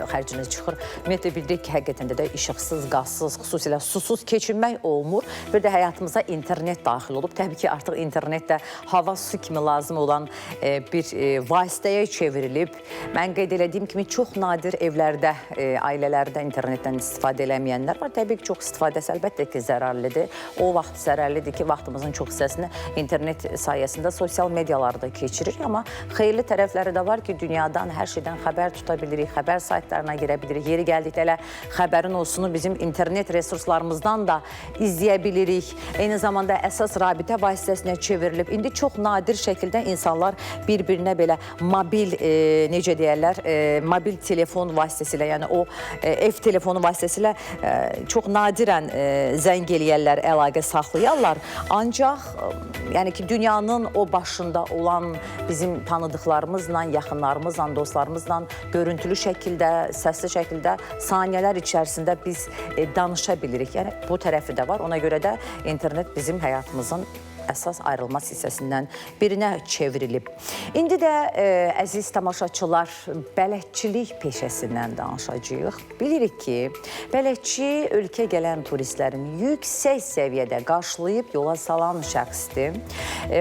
xərciniz çıxır. Ümumiyyətlə bildirik ki, həqiqətən də işıqsız, qazsız, xüsusilə susuz keçinmək olmur. Bir də həyatımıza internet daxil olub. Təbii ki, artıq internet də hava, su kimi lazım olan bir vasitəyə çevrilib. Mən qeyd elədiyim kimi, çox nadir evlərdə, ailələrdə internetdən istifadə eləməyənlər var. Təbii ki, çox istifadəsi əlbəttə ki, zərərlidir. O vaxt zərərlidir ki, vaxtımızın çox hissəsini internet sayəsində sosial medialarda keçiririk. Amma xeyirli tərəfləri də var ki, dünyadan, hər şeydən xəbər tuta bilirik, xəbər saytlarına girə bilirik. Yeri gəldikdə elə xəbərin olsunu bizim internet resurslarımızdan da izləyə bilirik. Eyni zamanda əsas rabitə vasitəsinə çevrilib. İndi çox nadir şəkildə insanlar bir-birinə belə mobil, necə deyərlər, mobil telefon vasitəsilə, yəni o ev telefonu vasitəsilə çox nadirən zəng eləyərlər, əlaqə saxlayarlar. Ancaq yəni ki, dünyanın o başında olan bizim tanıdıqlarımızla, yaxınlarımızla, dostlarımızla görüntülü şəkildə, səsli şəkildə saniyələr içərisində biz danışa bilirik. Yəni bu tərəfi də var. Ona görə də internet bizim həyatımızın əsas ayrılmaz hissəsindən birinə çevrilib. İndi də əziz tamaşaçılar, bələdçilik peşəsindən danışacağıq. Bilirik ki, bələdçi ölkə gələn turistlərin yüksək səviyyədə qarşılayıb yola salan şəxsdir.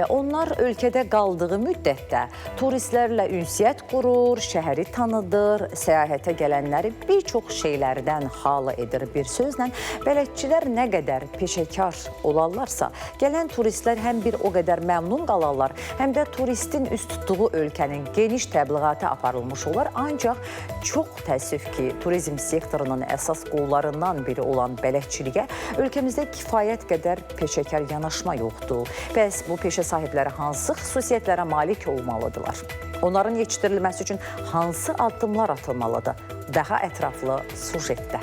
Onlar ölkədə qaldığı müddətdə turistlərlə ünsiyyət qurur, şəhəri tanıdır, səyahətə gələnləri bir çox şeylərdən xala edir. Bir sözlə, bələdçilər nə qədər peşəkar olarlarsa, gələn turistlər həm bir o qədər məmnun qalarlar, həm də turistin üst tutduğu ölkənin geniş təbliğatı aparılmış olar. Ancaq çox təəssüf ki, turizm sektorunun əsas qollarından biri olan bələdçiliyə ölkəmizdə kifayət qədər peşəkar yanaşma yoxdur. Bəs bu peşə sahibləri hansı xüsusiyyətlərə malik olmalıdırlar? Onların yetişdirilməsi üçün hansı addımlar atılmalıdır? Daha ətraflı sujetdə.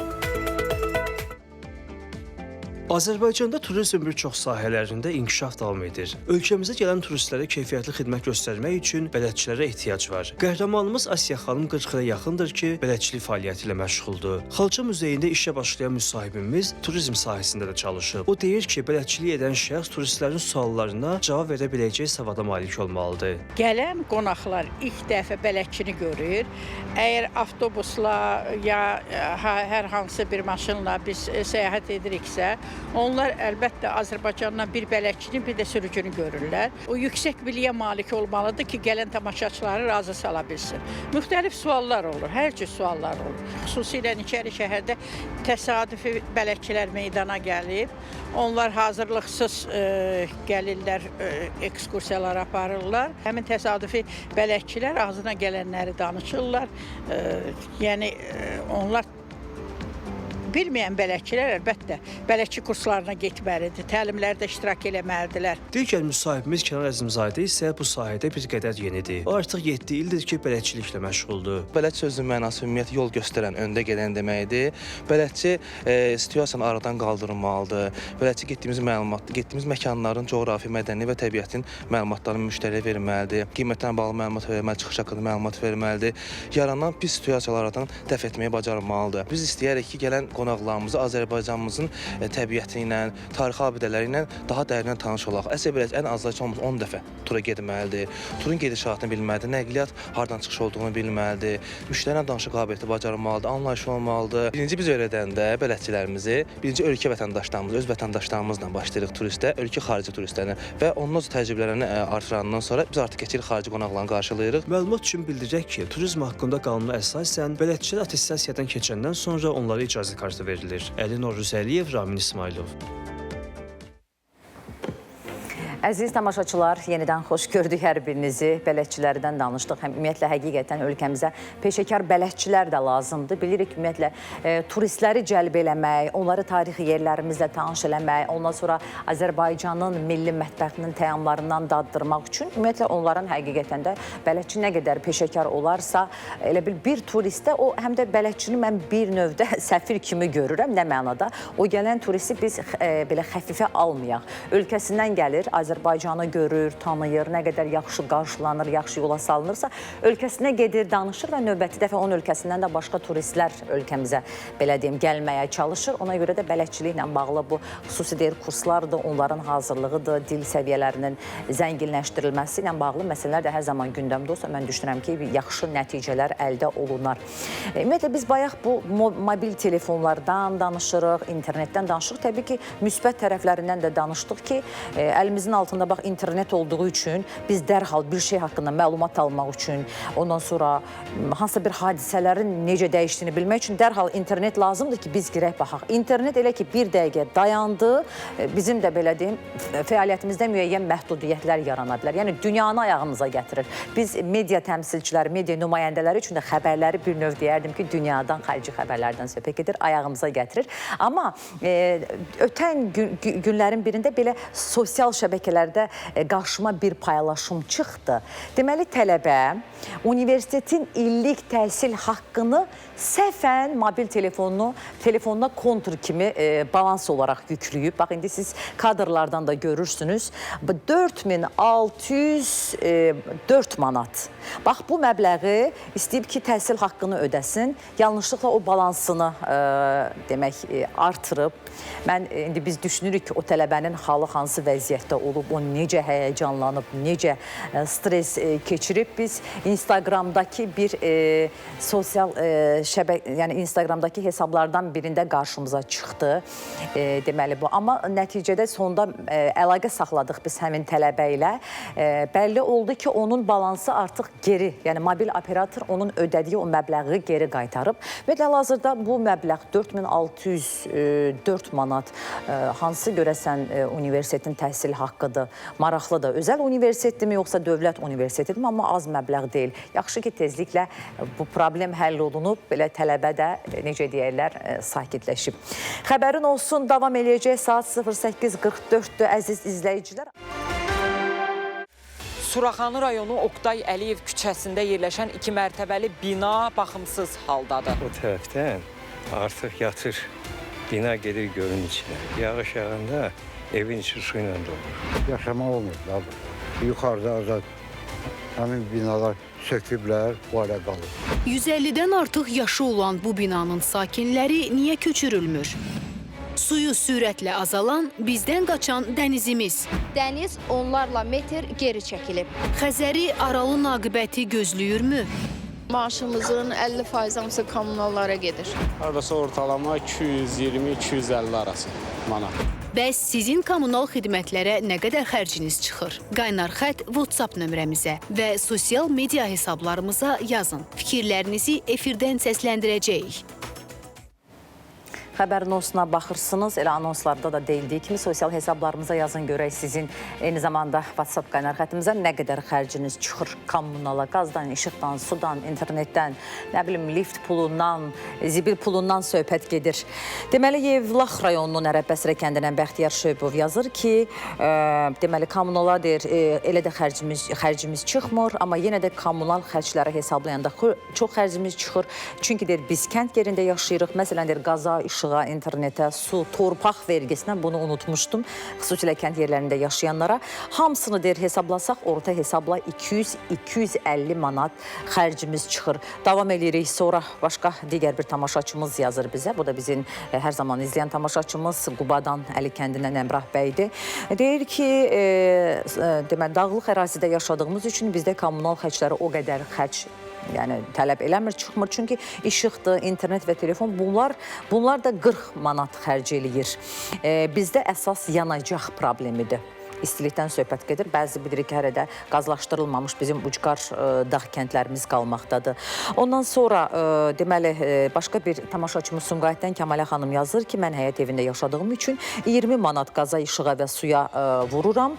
Azərbaycanda turizm bir çox sahələrində inkişaf davam edir. Ölkəmizə gələn turistlərə keyfiyyətli xidmət göstərmək üçün bələdçilərə ehtiyac var. Qəhrəmanımız Asiya xanım 40 ilə yaxındır ki, bələdçilik fəaliyyəti ilə məşğuldur. Xalça muzeyində işə başlayan müsahibimiz turizm sahəsində də çalışıb. O deyir ki, bələdçilik edən şəxs turistlərin suallarına cavab verə biləcək savada malik olmalıdır. Gələn qonaqlar ilk dəfə bələdçini görür. Əgər avtobusla ya hər hansı bir maşınla biz səyahət ediriksə, onlar əlbəttə Azərbaycandan bir bələdçini, bir də sürücünü görürlər. O yüksək biliyə malik olmalıdır ki, gələn tamaşaçıları razı sala bilsin. Müxtəlif suallar olur, hər cür suallar olur. Xüsusilə İçəri şəhərdə təsadüfi bələdçilər meydana gəlib. Onlar hazırlıqsız gəlirlər, ekskursiyalar aparırlar. Həmin təsadüfi bələdçilər ağzına gələnləri danışırlar. Yəni onlar bilməyən bələdçilər əlbəttə bələdçi kurslarına getməlidir, təlimlərdə iştirak eləməlidirlər. Digər müsahibimiz Kənan Əzimzadə isə bu sahədə bir qədər yenidir. O artıq 7 ildir ki, bələdçiliklə məşğuldur. Bələdçi sözünün mənası ümumiyyətlə yol göstərən, öndə gedən deməkdir. Bələdçi situasiyanı aradan qaldırmalıdır. Bələdçi getdiyimiz məkanların coğrafi, mədəni və təbiətin məlumatlarını müştəriyə verməlidir. Qiymətlərlə bağlı məlumat verməlidir, çıxış haqqında məlumat verməlidir. Yaranan pis situasiyalardan dəf etməyi bacarmalıdır. Biz istəyərik ki, gələn qonaqlarımızı Azərbaycanımızın təbiəti ilə, tarixi abidələri ilə daha dərindən tanış olaq. Əsl bələdçi ən azı 10 dəfə tura getməlidir. Turun gedişatını bilməlidir, nəqliyyat hardan çıxış olduğunu bilməlidir, müştəriylə danışıq qabiliyyəti bacarmalıdır, anlayışlı olmalıdır. Birinci biz öyrədəndə bələdçilərimizi, birinci ölkə vətəndaşlarımız, öz vətəndaşlarımızla başlayırıq turistə, ölkə xarici turistlərinə və ondan sonra təcrübələrini artırandan sonra biz artıq keçirik xarici qonaqlarını qarşılayırıq. Məlumat üçün bildirək ki, turizm haqqında qanuna əsasən bələdçilər attestasiyadan keçəndən sonra onlara icazə kartı verilir. Əli Novruzəliyev, Ramin İsmailov. Əziz tamaşaçılar, yenidən xoş gördük hər birinizi. Bələdçilərdən danışdıq. Ümumiyyətlə, həqiqətən ölkəmizə peşəkar bələdçilər də lazımdır. Bilirik, ümumiyyətlə, turistləri cəlb eləmək, onları tarixi yerlərimizlə tanış eləmək, ondan sonra Azərbaycanın milli mətbəxinin təamlarından daddırmaq üçün, ümumiyyətlə, onların həqiqətən də bələdçi nə qədər peşəkar olarsa, elə bir turistdə o, həm də bələdçini mən bir növdə səfir kimi görürəm. Nə mənada? O gələn turisti biz belə xəfifə almayaq. Ölkəsindən gəlir, Azərbaycanı görür, tanıyır, nə qədər yaxşı qarşılanır, yaxşı yola salınırsa, ölkəsinə gedir, danışır və növbəti dəfə onun ölkəsindən də başqa turistlər ölkəmizə, belə deyim, gəlməyə çalışır. Ona görə də bələdçiliklə bağlı bu xüsusi deyir kurslardır, onların hazırlığıdır, dil səviyyələrinin zənginləşdirilməsi ilə bağlı məsələlər də hər zaman gündəmdə olsa, mən düşünürəm ki, yaxşı nəticələr əldə olunar. Ümumiyyətlə, biz bayaq bu mobil telefonlardan danışırıq, internetdən danışırıq. Təbii ki, müsbət tərəflərindən də danışdıq ki, əlimizin altında bax internet olduğu üçün biz dərhal bir şey haqqında məlumat almaq üçün, ondan sonra hansısa bir hadisələrin necə dəyişdiyini bilmək üçün dərhal internet lazımdır ki, biz girək baxaq. İnternet elə ki, bir dəqiqə dayandı, bizim də belə deyim, fəaliyyətimizdə müəyyən məhdudiyyətlər yarana bilər. Yəni, dünyanı ayağımıza gətirir. Biz media təmsilçiləri, media nümayəndələri üçün də xəbərləri bir növ deyərdim ki, dünyadan, xarici xəbərlərdən söhbət edir, ayağımıza gətirir. Amma ötən günlərin birində belə sosial şəbəkələrdə qarşıma bir paylaşım çıxdı. Deməli, tələbə universitetin illik təhsil haqqını səhvən mobil telefonuna kontur kimi balans olaraq yükləyib. Bax, indi siz kadrlardan da görürsünüz. 4604 manat. Bax, bu məbləği istəyib ki, təhsil haqqını ödəsin. Yanlışlıqla o balansını demək artırıb. Mən indi biz düşünürük ki, o tələbənin halı hansı vəziyyətdə olub, o necə həyəcanlanıb, necə stres keçirib. Biz Instagramdakı bir sosial yəni Instagramdakı hesablardan birində qarşımıza çıxdı. Deməli bu. Amma nəticədə sonda əlaqə saxladıq biz həmin tələbə ilə. Bəlli oldu ki, onun balansı artıq geri, yəni mobil operator onun ödədiyi o məbləği geri qaytarıb. Və hal-hazırda bu məbləğ 4604 manat hansı görəsən universitetin təhsil haqqıdır, maraqlıdır. Özəl universitetdirmi, yoxsa dövlət universitetidirmi, amma az məbləğ deyil. Yaxşı ki, tezliklə bu problem həll olunub, belə tələbə də, necə deyərlər, sakitləşib. Xəbərin olsun, davam eləyəcək saat 08:44-dür, əziz izləyicilər. Suraxanı rayonu Oqtay Əliyev küçəsində yerləşən 2 mərtəbəli bina baxımsız haldadır. O tərəfdən artıq yatır bina gelir gölün içine. Yağış yağanda evin içi suyla dolur. Yaşamaq olmur da bu. Yuxarıda azad həmin binalar söküblər, bu hale qalır. 150-dən artıq yaşı olan bu binanın sakinləri niyə köçürülmür? Suyu sürətlə azalan, bizdən qaçan dənizimiz. Dəniz onlarla metr geri çəkilib. Xəzəri Aralı naqibəti gözləyirmü? Maaşımızın 50% hamısı kommunallara gedir. Hardasa ortalama 220-250 arası manat. Bəs sizin kommunal xidmətlərə nə qədər xərciniz çıxır? Qaynar xətt WhatsApp nömrəmizə və sosial media hesablarımıza yazın. Fikirlərinizi efirdən səsləndirəcəyik. Xəbər anonsuna baxırsınız. Elə anonslarda da deyildiyi kimi sosial hesablarımıza yazın görək sizin eyni zamanda WhatsApp qaynar xəttimizə nə qədər xərciniz çıxır kommunala, qazdan, işıqdan, sudan, internetdən, nə bilim lift pulundan, zibil pulundan söhbət gedir. Deməli Yevlax rayonunun Ərəbbəsrə kəndindən Bəxtiyar Şöybov yazır ki, deməli kommunala deyir, elə də xərcimiz çıxmır, amma yenə də kommunal xərcləri hesablayanda çox xərcimiz çıxır. Çünki deyir biz kənd yerində yaşayırıq. Məsələn deyir qaza, işığa, internetə, su, torpaq vergisindən bunu unutmuşdum. Xüsusilə kənd yerlərində yaşayanlara. Hamısını deyir hesablasaq, orta hesabla 200-250 manat xərcimiz çıxır. Davam edirik. Sonra başqa digər bir tamaşaçımız yazır bizə. Bu da bizim hər zaman izləyən tamaşaçımız Qubadan Əli kəndindən Əmrah bəydir. Deyir ki, deməli dağlıq ərazidə yaşadığımız üçün bizdə kommunal xərcləri o qədər xərc tələb eləmir, çıxmır. Çünki işıqdır, internet və telefon bunlar da 40 manat xərc eləyir. Bizdə əsas yanacaq problemidir. İstilikdən söhbət gedir. Bəzi bilirik ki, hələ də qazlaşdırılmamış bizim ucqar dağ kəndlərimiz qalmaqdadır. Ondan sonra deməli başqa bir tamaşaçımız Sumqayıtdan Kəmalə xanım yazır ki, mən həyət evində yaşadığım üçün 20 manat qaza, işığa və suya vururam.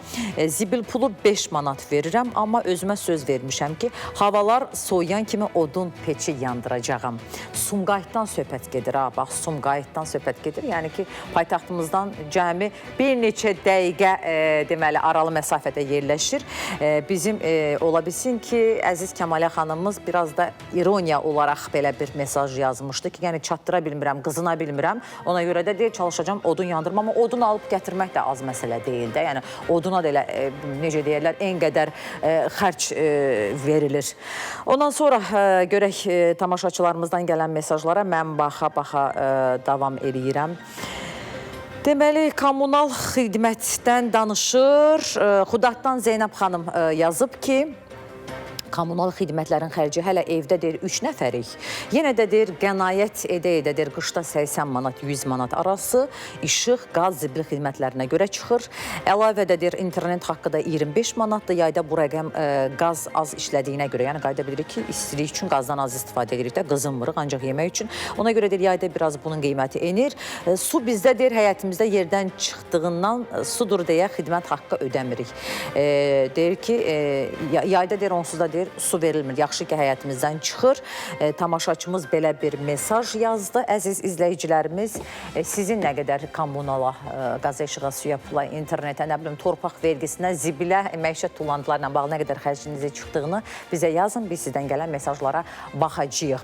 Zibil pulu 5 manat verirəm, amma özümə söz vermişəm ki, havalar soyuyan kimi odun peçi yandıracağam. Sumqayıtdan söhbət gedir. Bax, Sumqayıtdan söhbət gedir. Yəni ki, paytaxtımızdan cəmi bir neçə dəqiqə deməli aralı məsafədə yerləşir. Bizim ola bilsin ki, əziz Kəmalə xanımımız biraz da ironiya olaraq belə bir mesaj yazmışdı ki, yəni çatdıra bilmirəm, qızına bilmirəm. Ona görə də deyir, çalışacağım odun yandırma, amma odun alıb gətirmək də az məsələ deyil də. Yəni oduna da elə, necə deyirlər, en qədər xərc verilir. Ondan sonra görək tamaşaçılarımızdan gələn mesajlara mən baxa-baxa davam eləyirəm. Deməli, kommunal xidmətdən danışır. Xudaddan Zeynəb xanım yazıb ki, kommunal xidmətlərin xərci hələ evdə deyir 3 nəfərik. Yenə də deyir qənaət edə deyir qışda 80 manat 100 manat arası işıq, qaz, zibil xidmətlərinə görə çıxır. Əlavə də deyir internet haqqı da 25 manatdır. Yayda bu rəqəm qaz az işlədiyinə görə, yəni qayda bilirik ki, istilik üçün qazdan az istifadə edirik də, qızınmırıq ancaq yemək üçün. Ona görə deyir yayda biraz bunun qiyməti enir. Su bizdə deyir həyətimizdə yerdən çıxdığından sudur deyə xidmət haqqı ödəmirik. Deyir ki, yayda deyir onsuz da deyir su verilmir. Yaxşı ki, həyətimizdən çıxır. Tamaşaçımız belə bir mesaj yazdı. Əziz izləyicilərimiz, sizin nə qədər kommunala, qaza, işığa, suya, pula, internetə, nə bilim, torpaq vergisinə, zibilə, məişət tullantılarla bağlı nə qədər xərcinizə çıxdığını bizə yazın. Biz sizdən gələn mesajlara baxacağıq.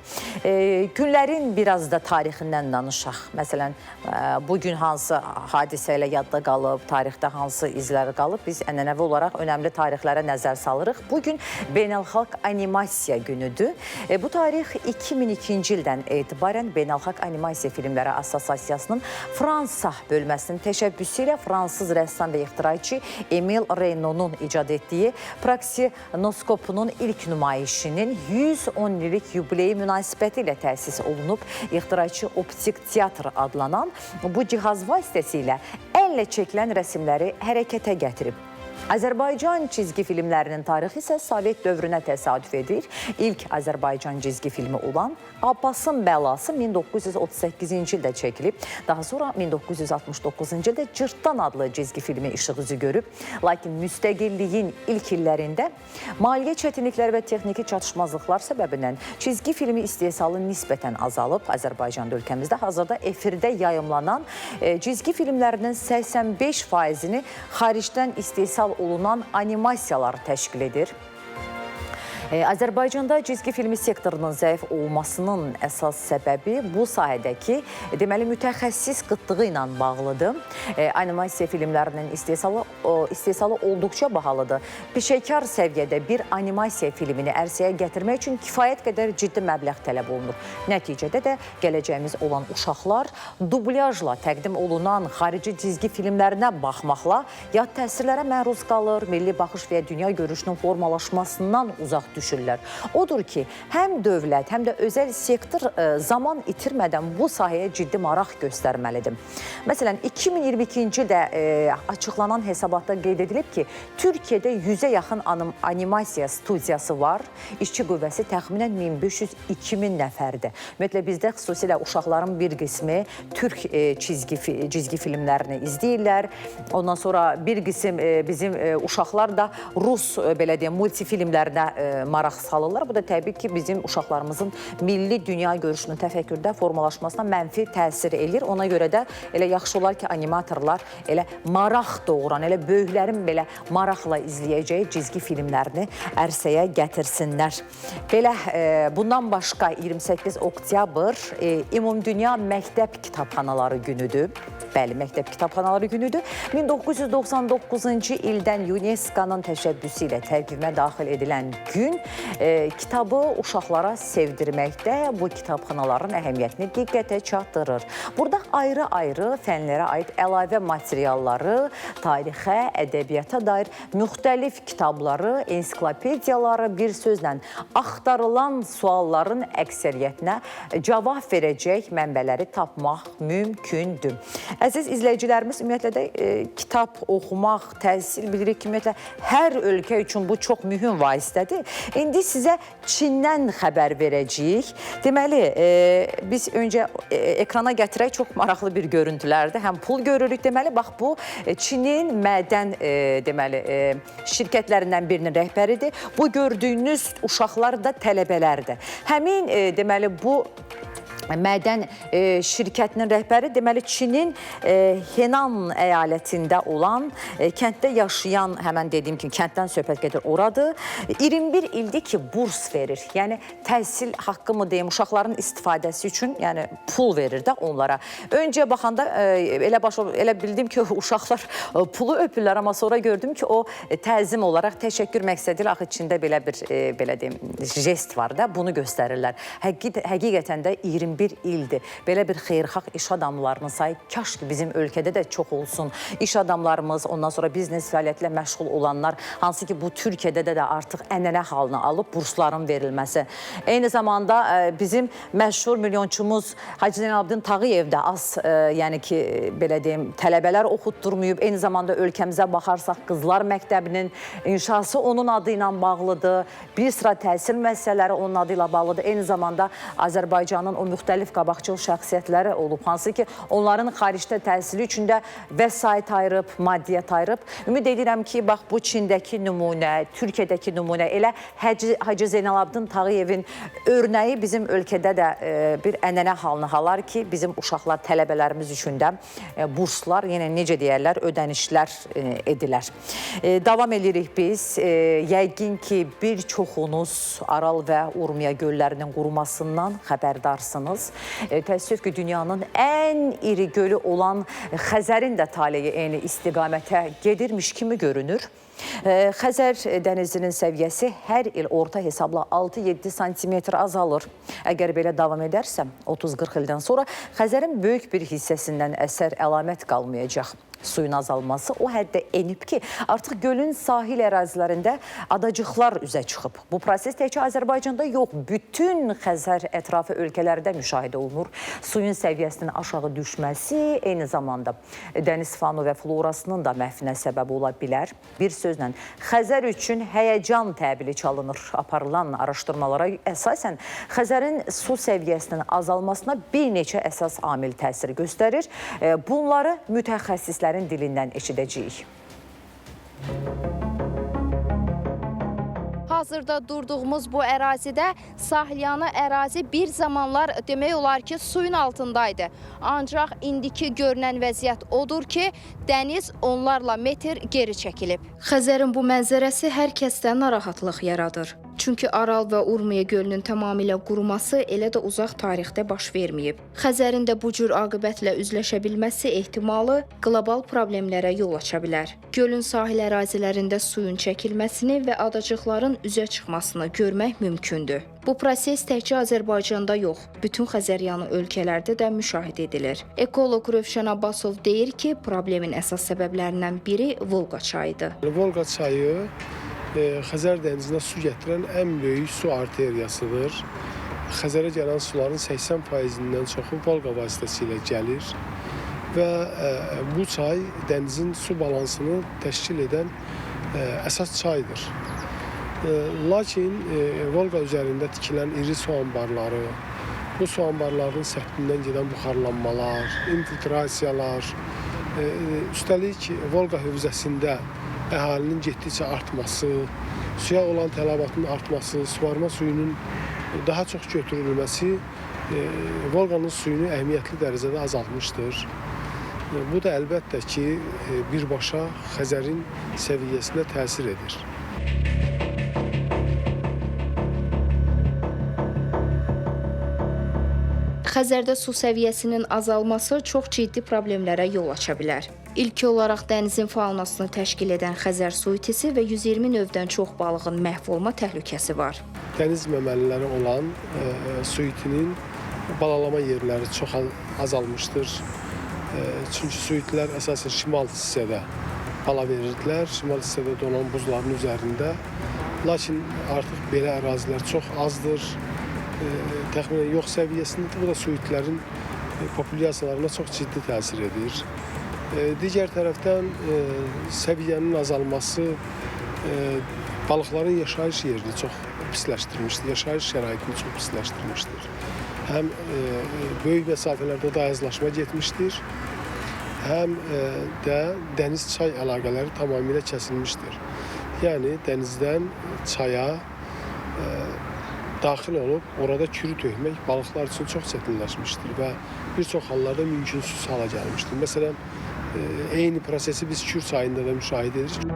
Günlərin biraz da tarixindən danışaq. Məsələn, bugün hansı hadisə ilə yadda qalıb, tarixdə hansı izlər qalıb, biz ənənəvi olaraq önəmli tarixlərə nəzər salırıq. Bugün Beynəlxalq Animasiya günüdür. Bu tarix 2002-ci ildən etibarən Beynəlxalq Animasiya Filmləri Assosiasiyasının Fransa bölməsinin təşəbbüsü ilə fransız rəssam və ixtiraçı Emil Reynonun icad etdiyi Praksinoskopunun ilk nümayişinin 110 illik yubileyi münasibəti ilə təsis olunub. İxtiraçı optik teatr adlanan bu cihaz vasitəsilə əllə çəkilən rəsmləri hərəkətə gətirib. Azərbaycan cizgi filmlərinin tarixi isə Sovet dövrünə təsadüf edir. İlk Azərbaycan cizgi filmi olan Abbasın Bəlası 1938-ci ildə çəkilib. Daha sonra 1969-cu ildə Cırtdan adlı cizgi filmi işıq üzü görüb. Lakin müstəqilliyin ilk illərində maliyyə çətinlikləri və texniki çatışmazlıqlar səbəbindən cizgi filmi istehsalı nisbətən azalıb. Azərbaycanda ölkəmizdə hazırda efirdə yayımlanan cizgi filmlərinin 85%-ni xaricdən istehsal olunan animasiyalar təşkil edir. Azərbaycanda cizgi filmi sektorunun zəif olmasının əsas səbəbi bu sahədəki deməli mütəxəssis qıtlığı ilə bağlıdır. Animasiya filmlərinin istehsalı olduqca bahalıdır. Peşəkar səviyyədə bir animasiya filmini ərsəyə gətirmək üçün kifayət qədər ciddi məbləğ tələb olunur. Nəticədə də gələcəyimiz olan uşaqlar dublyajla təqdim olunan xarici cizgi filmlərinə baxmaqla yad təsirlərə məruz qalır, milli baxış və dünya görüşünün formalaşmasından uzaq düşürlər. Odur ki, həm dövlət, həm də özəl sektor zaman itirmədən bu sahəyə ciddi maraq göstərməlidir. Məsələn, 2022-ci ildə açıqlanan hesabatda qeyd edilib ki, Türkiyədə 100-ə yaxın animasiya studiyası var. İşçi qüvvəsi təxminən 1500-2000 nəfərdir. Ümumiyyətlə, bizdə xüsusilə uşaqların bir qismi Türk cizgi filmlərini izləyirlər. Ondan sonra bir qism bizim uşaqlar da Rus, belə deyəm, multifilmlərinə maraq salırlar. Bu da təbii ki, bizim uşaqlarımızın milli dünya görüşünün təfəkkürdə formalaşmasına mənfi təsir eləyir. Ona görə də elə yaxşı olar ki, animatorlar elə maraq doğuran, elə böyüklərin belə maraqla izləyəcəyi cizgi filmlərini ərsəyə gətirsinlər. Belə, bundan başqa 28 oktyabr Ümumdünya Məktəb Kitabxanaları günüdür. Bəli, məktəb kitabxanaları günüdür. 1999-cu ildən UNESCO-nun təşəbbüsü ilə tərkibinə daxil edilən gün kitabı uşaqlara sevdirməkdə bu kitabxanaların əhəmiyyətini diqqətə çatdırır. Burada ayrı-ayrı fənlərə aid əlavə materialları, tarixə, ədəbiyyata dair müxtəlif kitabları, ensiklopediyaları, bir sözlə axtarılan sualların əksəriyyətinə cavab verəcək mənbələri tapmaq mümkündür. Əziz izləyicilərimiz, ümumiyyətlə də kitab oxumaq, təhsil bilirik ki, ümumiyyətlə hər ölkə üçün bu çox mühüm vasitədir. İndi sizə Çindən xəbər verəcəyik. Deməli, biz öncə ekrana gətirək çox maraqlı bir görüntülərdir. Həm pul görürük, deməli, bax bu Çinin mədən deməli şirkətlərindən birinin rəhbəridir. Bu gördüyünüz uşaqlar da tələbələrdir. Həmin deməli bu mədən şirkətinin rəhbəri deməli Çinin Henan əyalətində olan kənddə yaşayan, həmən dediyim kimi kənddən söhbət gedir oradır. 21 ildir ki, burs verir. Yəni təhsil haqqı mı deyim, uşaqların istifadəsi üçün yəni pul verir də onlara. Öncə baxanda elə bildim ki, uşaqlar pulu öpürlər, amma sonra gördüm ki, o təzim olaraq təşəkkür məqsədilə axı içində belə bir belə deyim jest var da, bunu göstərirlər. Həqiqətən də 21 ildir. Belə bir xeyirxah iş adamlarının sayı kaş ki bizim ölkədə də çox olsun. İş adamlarımız, ondan sonra biznes fəaliyyətlə məşğul olanlar, hansı ki bu Türkiyədə də artıq ənənə halını alıb bursların verilməsi. Eyni zamanda bizim məşhur milyonçumuz Hacı Zeynalabdin Tağıyev də az, yəni ki belə deyim, tələbələr oxutdurmayıb. Eyni zamanda ölkəmizə baxarsaq Qızlar Məktəbinin inşası onun adı ilə bağlıdır. Bir sıra təhsil müəssisələri onun adı ilə bağlıdır. Eyni zamanda Azərbaycanın o müxtəlif qabaqcıl şəxsiyyətləri olub, hansı ki onların xaricdə təhsili üçün də vəsait ayırıb, maddiyyat ayırıb. Ümid edirəm ki, bax bu Çindəki nümunə, Türkiyədəki nümunə, elə Hacı Zeynalabdin Tağıyevin örnəyi bizim ölkədə də bir ənənə halını halar ki, bizim uşaqlar, tələbələrimiz üçün də burslar, yenə necə deyərlər, ödənişlər edilər. Davam edirik biz. Yəqin ki, bir çoxunuz Aral və Urmiya göllərinin qurumasından xəbərdarsınız. Təəssüf ki, dünyanın ən iri gölü olan Xəzərin də taleyi eyni istiqamətə gedirmiş kimi görünür. Xəzər dənizinin səviyyəsi hər il orta hesabla 6-7 santimetr azalır. Əgər belə davam edərsə, 30-40 ildən sonra Xəzərin böyük bir hissəsindən əsər əlamət qalmayacaq. Suyun azalması o həddə enib ki, artıq gölün sahil ərazilərində adacıqlar üzə çıxıb. Bu proses təkcə Azərbaycanda yox, bütün Xəzər ətrafı ölkələrdə müşahidə olunur. Suyun səviyyəsinin aşağı düşməsi eyni zamanda dəniz faunu və florasının da məhvinə səbəb ola bilər. Bir sözlə, Xəzər üçün həyəcan təbili çalınır. Aparılan araşdırmalara əsasən Xəzərin su səviyyəsinin azalmasına bir neçə əsas amil təsir göstərir. Bunları mütəxəssislər dilindən eşidəcəyik. Hazırda durduğumuz bu ərazidə sahilyanı ərazi bir zamanlar demək olar ki, suyun altındaydı. Ancaq indiki görünən vəziyyət odur ki, dəniz onlarla metr geri çəkilib. Xəzərin bu mənzərəsi hər kəsdə narahatlıq yaradır. Çünki Aral və Urmiya gölünün tamamilə quruması elə də uzaq tarixdə baş verməyib. Xəzərin də bu cür aqibətlə üzləşə bilməsi ehtimalı qlobal problemlərə yol aça bilər. Gölün sahil ərazilərində suyun çəkilməsini və adacıqların üzə çıxmasını görmək mümkündür. Bu proses təkcə Azərbaycanda yox, bütün Xəzəryanı ölkələrdə də müşahidə edilir. Ekoloq Rövşən Abbasov deyir ki, problemin əsas səbəblərindən biri Volqa çayıdır. Volqa çayı Xəzər dənizinə su gətirən ən böyük su arteriyasıdır. Xəzərə gələn suların 80%-dən çoxu Volqa vasitəsilə gəlir və bu çay dənizin su balansını təşkil edən əsas çaydır. Lakin Volqa üzərində tikilən iri su anbarları, bu su anbarlarının səthindən gedən buxarlanmalar, infiltrasiyalar, üstəlik Volqa hövzəsində əhalinin getdikcə artması, suya olan tələbatın artması, suvarma suyunun daha çox götürülməsi Volqanın suyunu əhəmiyyətli dərəcədə azaltmışdır. Bu da əlbəttə ki, birbaşa Xəzərin səviyyəsinə təsir edir. Xəzərdə su səviyyəsinin azalması çox ciddi problemlərə yol aça bilər. İlk olaraq dənizin faunasını təşkil edən Xəzər su itisi və 120 növdən çox balığın məhv olma təhlükəsi var. Dəniz məməliləri olan su itinin balalama yerləri çox azalmışdır. Çünki su itilər əsasən şimal hissədə bala verirdilər, şimal hissədə donan buzların üzərində. Lakin artıq belə ərazilər çox azdır. Təxminən yox səviyyəsində, bu da su itlərin populyasiyalarına çox ciddi təsir edir. Digər tərəfdən səviyyənin azalması balıqların yaşayış yerini çox pisləşdirmişdir, yaşayış şəraitini çox pisləşdirmişdir. Həm böyük məsafələrdə dayazlaşma getmişdir, həm də dəniz-çay əlaqələri tamamilə kəsilmişdir. Yəni dənizdən çaya daxil olub, orada kürü tökmək balıqlar üçün çox çətinləşmişdir və bir çox hallarda mümkünsüz hala gəlmişdir. Məsələn, eyni prosesi biz Kür çayında da müşahidə edirik.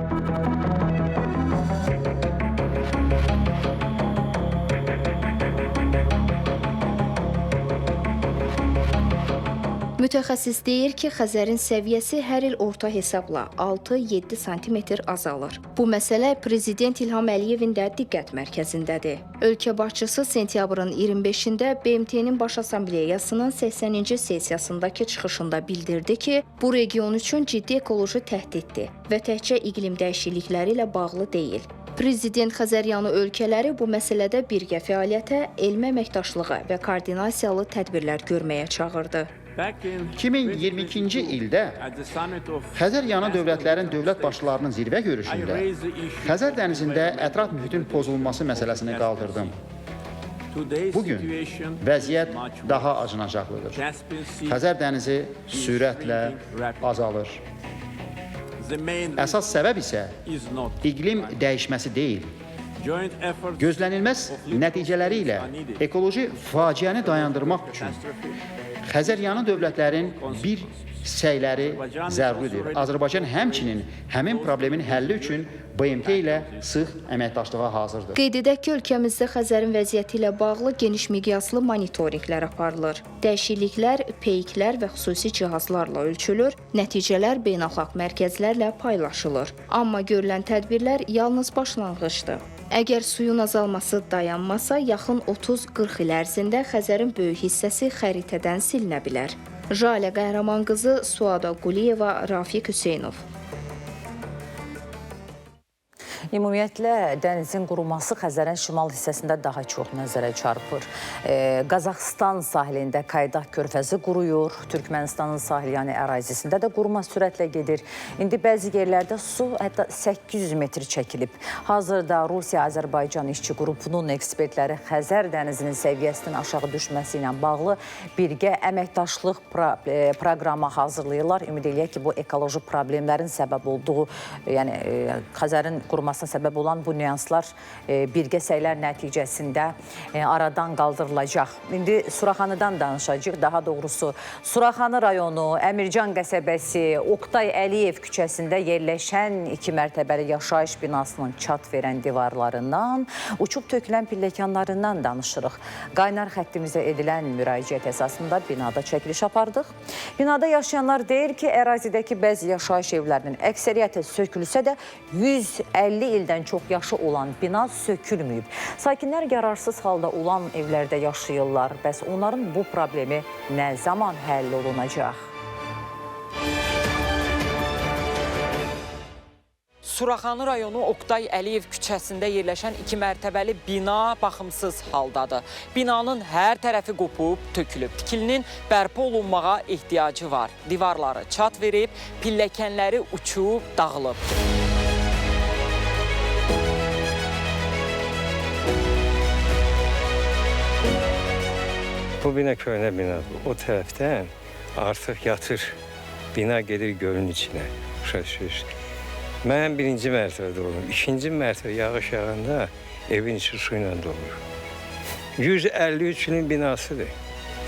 Mütəxəssis deyir ki, Xəzərin səviyyəsi hər il orta hesabla 6-7 sm azalır. Bu məsələ Prezident İlham Əliyevin də diqqət mərkəzindədir. Ölkə başçısı sentyabrın 25-də BMT-nin Baş Assambleyasının 80-ci sessiyasındakı çıxışında bildirdi ki, bu region üçün ciddi ekoloji təhdiddir və təkcə iqlim dəyişiklikləri ilə bağlı deyil. Prezident Xəzəryanı ölkələri bu məsələdə birgə fəaliyyətə, elmi əməkdaşlığa və koordinasiyalı tədbirlər görməyə çağırdı. 2022-ci ildə Xəzəryanı dövlətlərin dövlət başçılarının zirvə görüşündə Xəzər dənizində ətraf mühitin pozulması məsələsini qaldırdım. Bugün vəziyyət daha acınacaqlıdır. Xəzər dənizi sürətlə azalır. Əsas səbəb isə iqlim dəyişməsi deyil. Gözlənilməz nəticələri ilə ekoloji faciəni dayandırmaq üçün Xəzəryanı dövlətlərin bir səyləri zəruridir. Azərbaycan həmçinin həmin problemin həlli üçün BMT ilə sıx əməkdaşlığa hazırdır. Qeyd edək ki, ölkəmizdə Xəzərin vəziyyəti ilə bağlı geniş miqyaslı monitorinqlər aparılır. Dəyişikliklər, peyklər və xüsusi cihazlarla ölçülür, nəticələr beynəlxalq mərkəzlərlə paylaşılır. Amma görülən tədbirlər yalnız başlanğıcdır. Əgər suyun azalması dayanmasa, yaxın 30-40 il ərzində Xəzərin böyük hissəsi xəritədən silinə bilər. Jalə Qəhrəman qızı, Suada Quliyeva, Rafiq Hüseynov. Ümumiyyətlə, dənizin quruması Xəzərin şimal hissəsində daha çox nəzərə çarpır. Qazaxıstan sahilində Qaydah körfəzi quruyur, Türkmənistanın sahilyanı ərazisində də quruma sürətlə gedir. İndi bəzi yerlərdə su hətta 800 metr çəkilib. Hazırda Rusiya-Azərbaycan işçi qrupunun ekspertləri Xəzər dənizinin səviyyəsinin aşağı düşməsi ilə bağlı birgə əməkdaşlıq proqramı hazırlayırlar. Ümid eləyək ki, bu ekoloji problemlərin səbəb olduğu, yəni Xəzərin quruması olmasına səbəb olan bu nüanslar birgə səylər nəticəsində aradan qaldırılacaq. İndi Suraxanıdan danışacağıq. Daha doğrusu Suraxanı rayonu, Əmircan qəsəbəsi, Oqtay Əliyev küçəsində yerləşən 2 mərtəbəli yaşayış binasının çat verən divarlarından, uçub tökülən pilləkənlarından danışırıq. Qaynar xəttimizə edilən müraciət əsasında binada çəkiliş apardıq. Binada yaşayanlar deyir ki, ərazidəki bəzi yaşayış evlərinin əksəriyyəti sökülsə də 150 ildən çox yaşı olan bina sökülməyib. Sakinlər yararsız halda olan evlərdə yaşayırlar. Bəs onların bu problemi nə zaman həll olunacaq? Suraxanı rayonu Oqtay Əliyev küçəsində yerləşən 2 mərtəbəli bina baxımsız haldadır. Binanın hər tərəfi qopub, tökülüb. Tikilinin bərpa olunmağa ehtiyacı var. Divarları çat verib, pilləkənləri uçub, dağılıb. Bu bina köhnə binadır. O tərəfdən artıq yatır. Bina gedir gölün içinə. Mən birinci mərtəbədə olum. İkinci mərtəbə yağış yağanda evin içi su ilə dolur. 153 ilin binasıdır.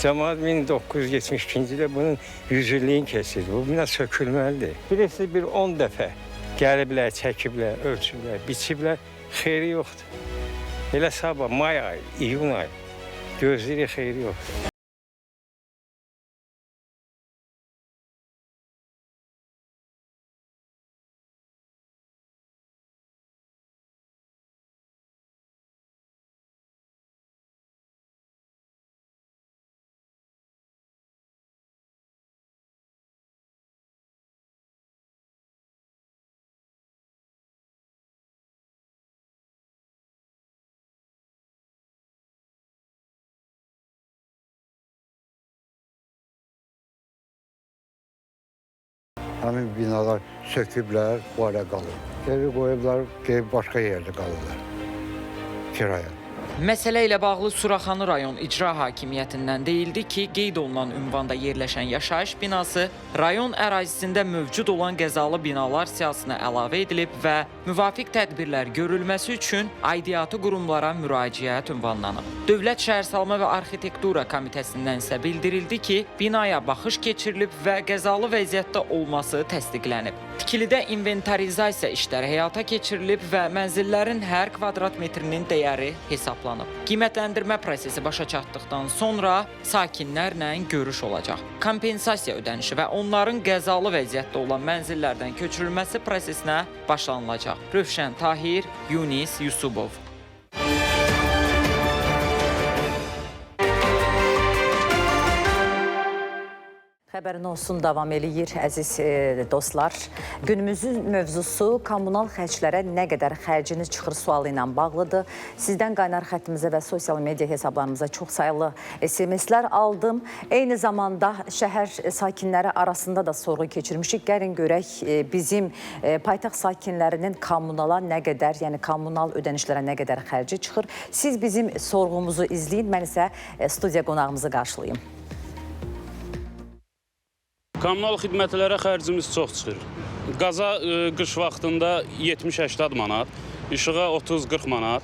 Cəmaət 1972-ci ildə bunun 100 illiyin keçirdi. Bu bina sökülməlidir. Birisi bir 10 dəfə gəliblər, çəkiblər, ölçüblər, biçiblər. Xeyri yoxdur. Elə sabah, may ayı, iyun ayı gözləyirik, xeyri yoxdur. Həmin binalar söküblər, bu ara qalır. Evi qoyublar, gəlib başqa yerdə qalırlar. Kirayə. Məsələ ilə bağlı Suraxanı rayon icra hakimiyyətindən deyildi ki, qeyd olunan ünvanda yerləşən yaşayış binası rayon ərazisində mövcud olan qəzalı binalar siyahısına əlavə edilib və müvafiq tədbirlər görülməsi üçün aidiyyatı qurumlara müraciət ünvanlanıb. Dövlət Şəhərsalma və Arxitektura Komitəsindən isə bildirildi ki, binaya baxış keçirilib və qəzalı vəziyyətdə olması təsdiqlənib. Tikilidə inventarizasiya işləri həyata keçirilib və mənzillərin hər kvadrat metrinin dəyəri hesablanıb. Qiymətləndirmə prosesi başa çatdıqdan sonra sakinlərlə görüş olacaq. Kompensasiya ödənişi və onların qəzalı vəziyyətdə olan mənzillərdən köçürülməsi prosesinə başlanılacaq. Rövşən Tahir, Yunis Yusubov. Xəbərin olsun davam eləyir, əziz dostlar. Günümüzün mövzusu kommunal xərclərə nə qədər xərciniz çıxır sualı ilə bağlıdır. Sizdən qaynar xəttimizə və sosial media hesablarımıza çox sayılı SMS-lər aldım. Eyni zamanda şəhər sakinləri arasında da sorğu keçirmişik. Gəlin görək bizim paytaxt sakinlərinin kommunala nə qədər, yəni kommunal ödənişlərə nə qədər xərci çıxır. Siz bizim sorğumuzu izləyin, mən isə studiya qonağımızı qarşılayım. Kommunal xidmətlərə xərcimiz çox çıxır. Qaza qış vaxtında 70-80 manat, işığa 30-40 manat,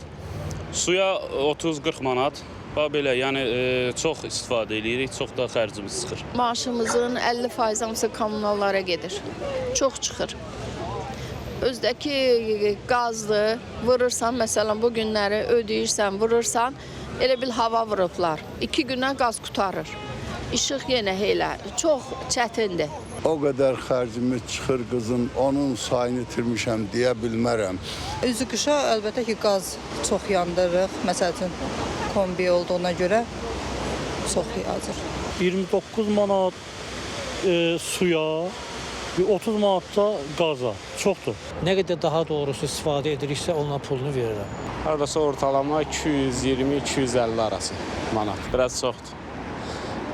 suya 30-40 manat. Belə, yəni çox istifadə edirik, çox da xərcimiz çıxır. Maaşımızın 50% hamısı kommunallara gedir. Çox çıxır. Özdəki qazdır, vurursan, məsələn, bu günləri ödəyirsən, vurursan, elə bil hava vurublar. 2 günə qaz qutarır. İşıq yenə elə, çox çətindir. O qədər xərcimiz çıxır qızım, onun sayını itirmişəm deyə bilmərəm. Üzü qışa əlbəttə ki, qaz çox yandırırıq. Məsəl üçün kombi olduğuna görə çox yazır. 29 manat suya, 30 manat da qaza. Çoxdur. Nə qədər daha doğrusu istifadə ediriksə, ona pulunu verirəm. Haradasa ortalama 220-250 arası manat. Biraz çoxdur.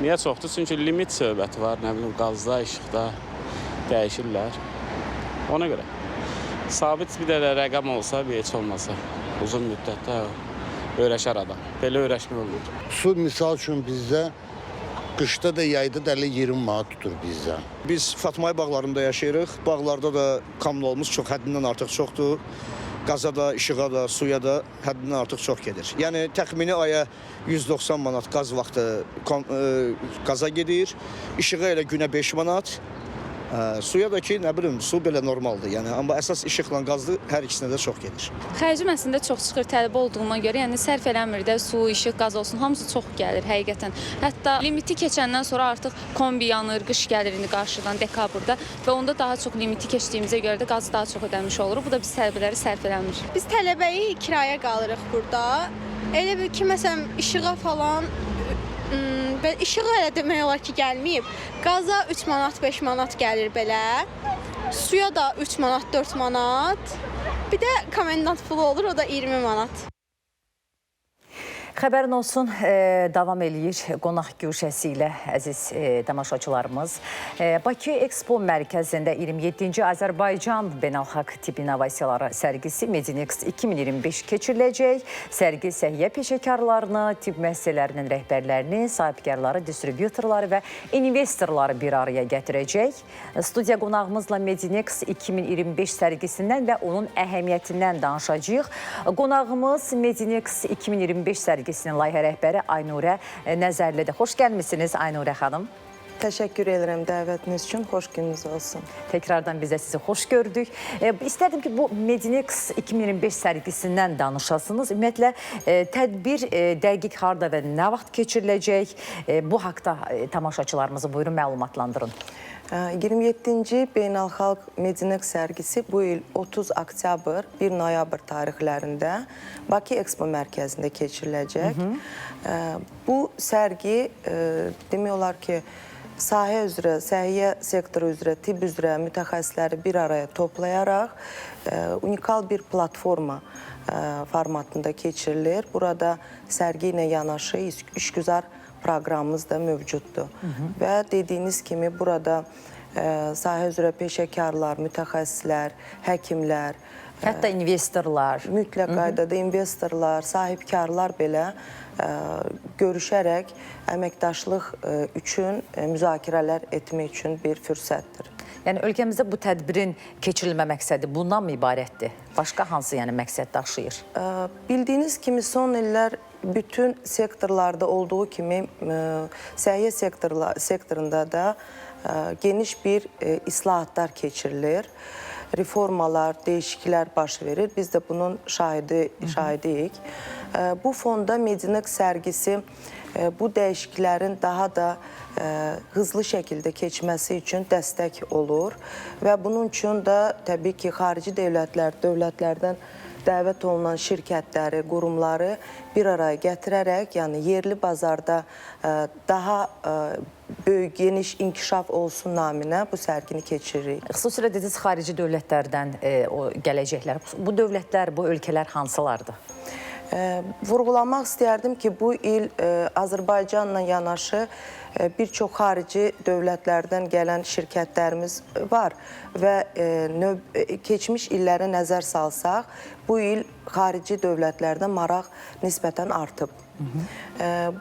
Niyə çoxdur? Çünki limit söhbəti var, nə bilim, qazda, işıqda dəyişirlər. Ona görə. Sabit bir də rəqəm olsa, bir heç olmasa, uzun müddətdə öyrəşər adam. Belə öyrəşmə olur. Su misal üçün bizdə qışda da, yayda da 20 manat tutur bizdə. Biz Fatmay bağlarında yaşayırıq. Bağlarda da kommunalımız çox həddindən artıq çoxdur. qaza da, işığa da, suya da həddindən artıq çox gedir. Yəni təxmini aya 190 manat qaz vaxtı qaza gedir, işığa elə günə 5 manat. Suya da ki, nə bilim, su belə normaldır. Yəni amma əsas işıqla qazlı hər ikisinə də çox gedir. Xərcim əslində çox çıxır tələb olduğuna görə, yəni sərf eləmir də su, işıq, qaz olsun, hamısı çox gəlir həqiqətən. Hətta limiti keçəndən sonra artıq kombi yanır, qış gəlir indi qarşıdan dekabrda və onda daha çox limiti keçdiyimizə görə də qazı daha çox ödəmiş oluruq. Bu da biz tələbələri sərf eləmir. Biz tələbəyi kiraya qalırıq burada. Elə bil ki, məsələn, işığa falan işığı elə demək olar ki, gəlməyib. Qaza 3 manat, 5 manat gəlir belə. Suya da 3 manat, 4 manat. Bir də komendant pulu olur, o da 20 manat. Xəbərin olsun, davam eləyir qonaq görüşəsi ilə əziz tamaşaçılarımız. Bakı Expo mərkəzində 27-ci Azərbaycan Beynəlxalq Tibb İnnovasiyaları sərgisi Medinex 2025 keçiriləcək. Sərgi səhiyyə peşəkarlarını, tibb müəssisələrinin rəhbərlərini, sahibkarları, distributorları və investorları bir araya gətirəcək. Studiya qonağımızla Medinex 2025 sərgisindən və onun əhəmiyyətindən danışacağıq. Qonağımız Medinex 2025 sərgisinin layihə rəhbəri Aynurə Nəzərlidir. Xoş gəlmişsiniz Aynurə xanım. Təşəkkür edirəm dəvətiniz üçün. Xoş gününüz olsun. Tekrardan biz də sizi xoş gördük. İstərdim ki, bu Medinex 2025 sərgisindən danışasınız. Ümumiyyətlə, tədbir dəqiq harda və nə vaxt keçiriləcək? Bu haqda tamaşaçılarımızı buyurun məlumatlandırın. 27-ci Beynəlxalq Medinex sərgisi bu il 30 oktyabr, 1 noyabr tarixlərində Bakı Expo mərkəzində keçiriləcək. Bu sərgi demək olar ki, sahə üzrə, səhiyyə sektoru üzrə, tibb üzrə mütəxəssisləri bir araya toplayaraq unikal bir platforma formatında keçirilir. Burada sərgi ilə yanaşı işgüzar proqramımız da mövcuddur. Və dediyiniz kimi burada sahə üzrə peşəkarlar, mütəxəssislər, həkimlər, hətta investorlar, mütləq qaydada investorlar, sahibkarlar belə görüşərək əməkdaşlıq üçün müzakirələr etmək üçün bir fürsətdir. Yəni ölkəmizdə bu tədbirin keçirilmə məqsədi bundan mı ibarətdir? Başqa hansı məqsəd daşıyır? Bildiyiniz kimi son illər bütün sektorlarda olduğu kimi səhiyyə sektorunda da geniş bir islahatlar keçirilir. Reformalar, dəyişikliklər baş verir. Biz də bunun şahidiyik. Bu fonda Medinex sərgisi bu dəyişikliklərin daha da hızlı şəkildə keçməsi üçün dəstək olur və bunun üçün də təbii ki, xarici dövlətlərdən dəvət olunan şirkətləri, qurumları bir araya gətirərək, yəni yerli bazarda daha böyük, geniş inkişaf olsun naminə bu sərgini keçiririk. Xüsusilə dediniz, xarici dövlətlərdən gələcəklər. Bu dövlətlər, bu ölkələr hansılardır? Vurğulamaq istəyərdim ki, bu il Azərbaycanla yanaşı bir çox xarici dövlətlərdən gələn şirkətlərimiz var və keçmiş illərə nəzər salsaq, bu il xarici dövlətlərdən maraq nisbətən artıb.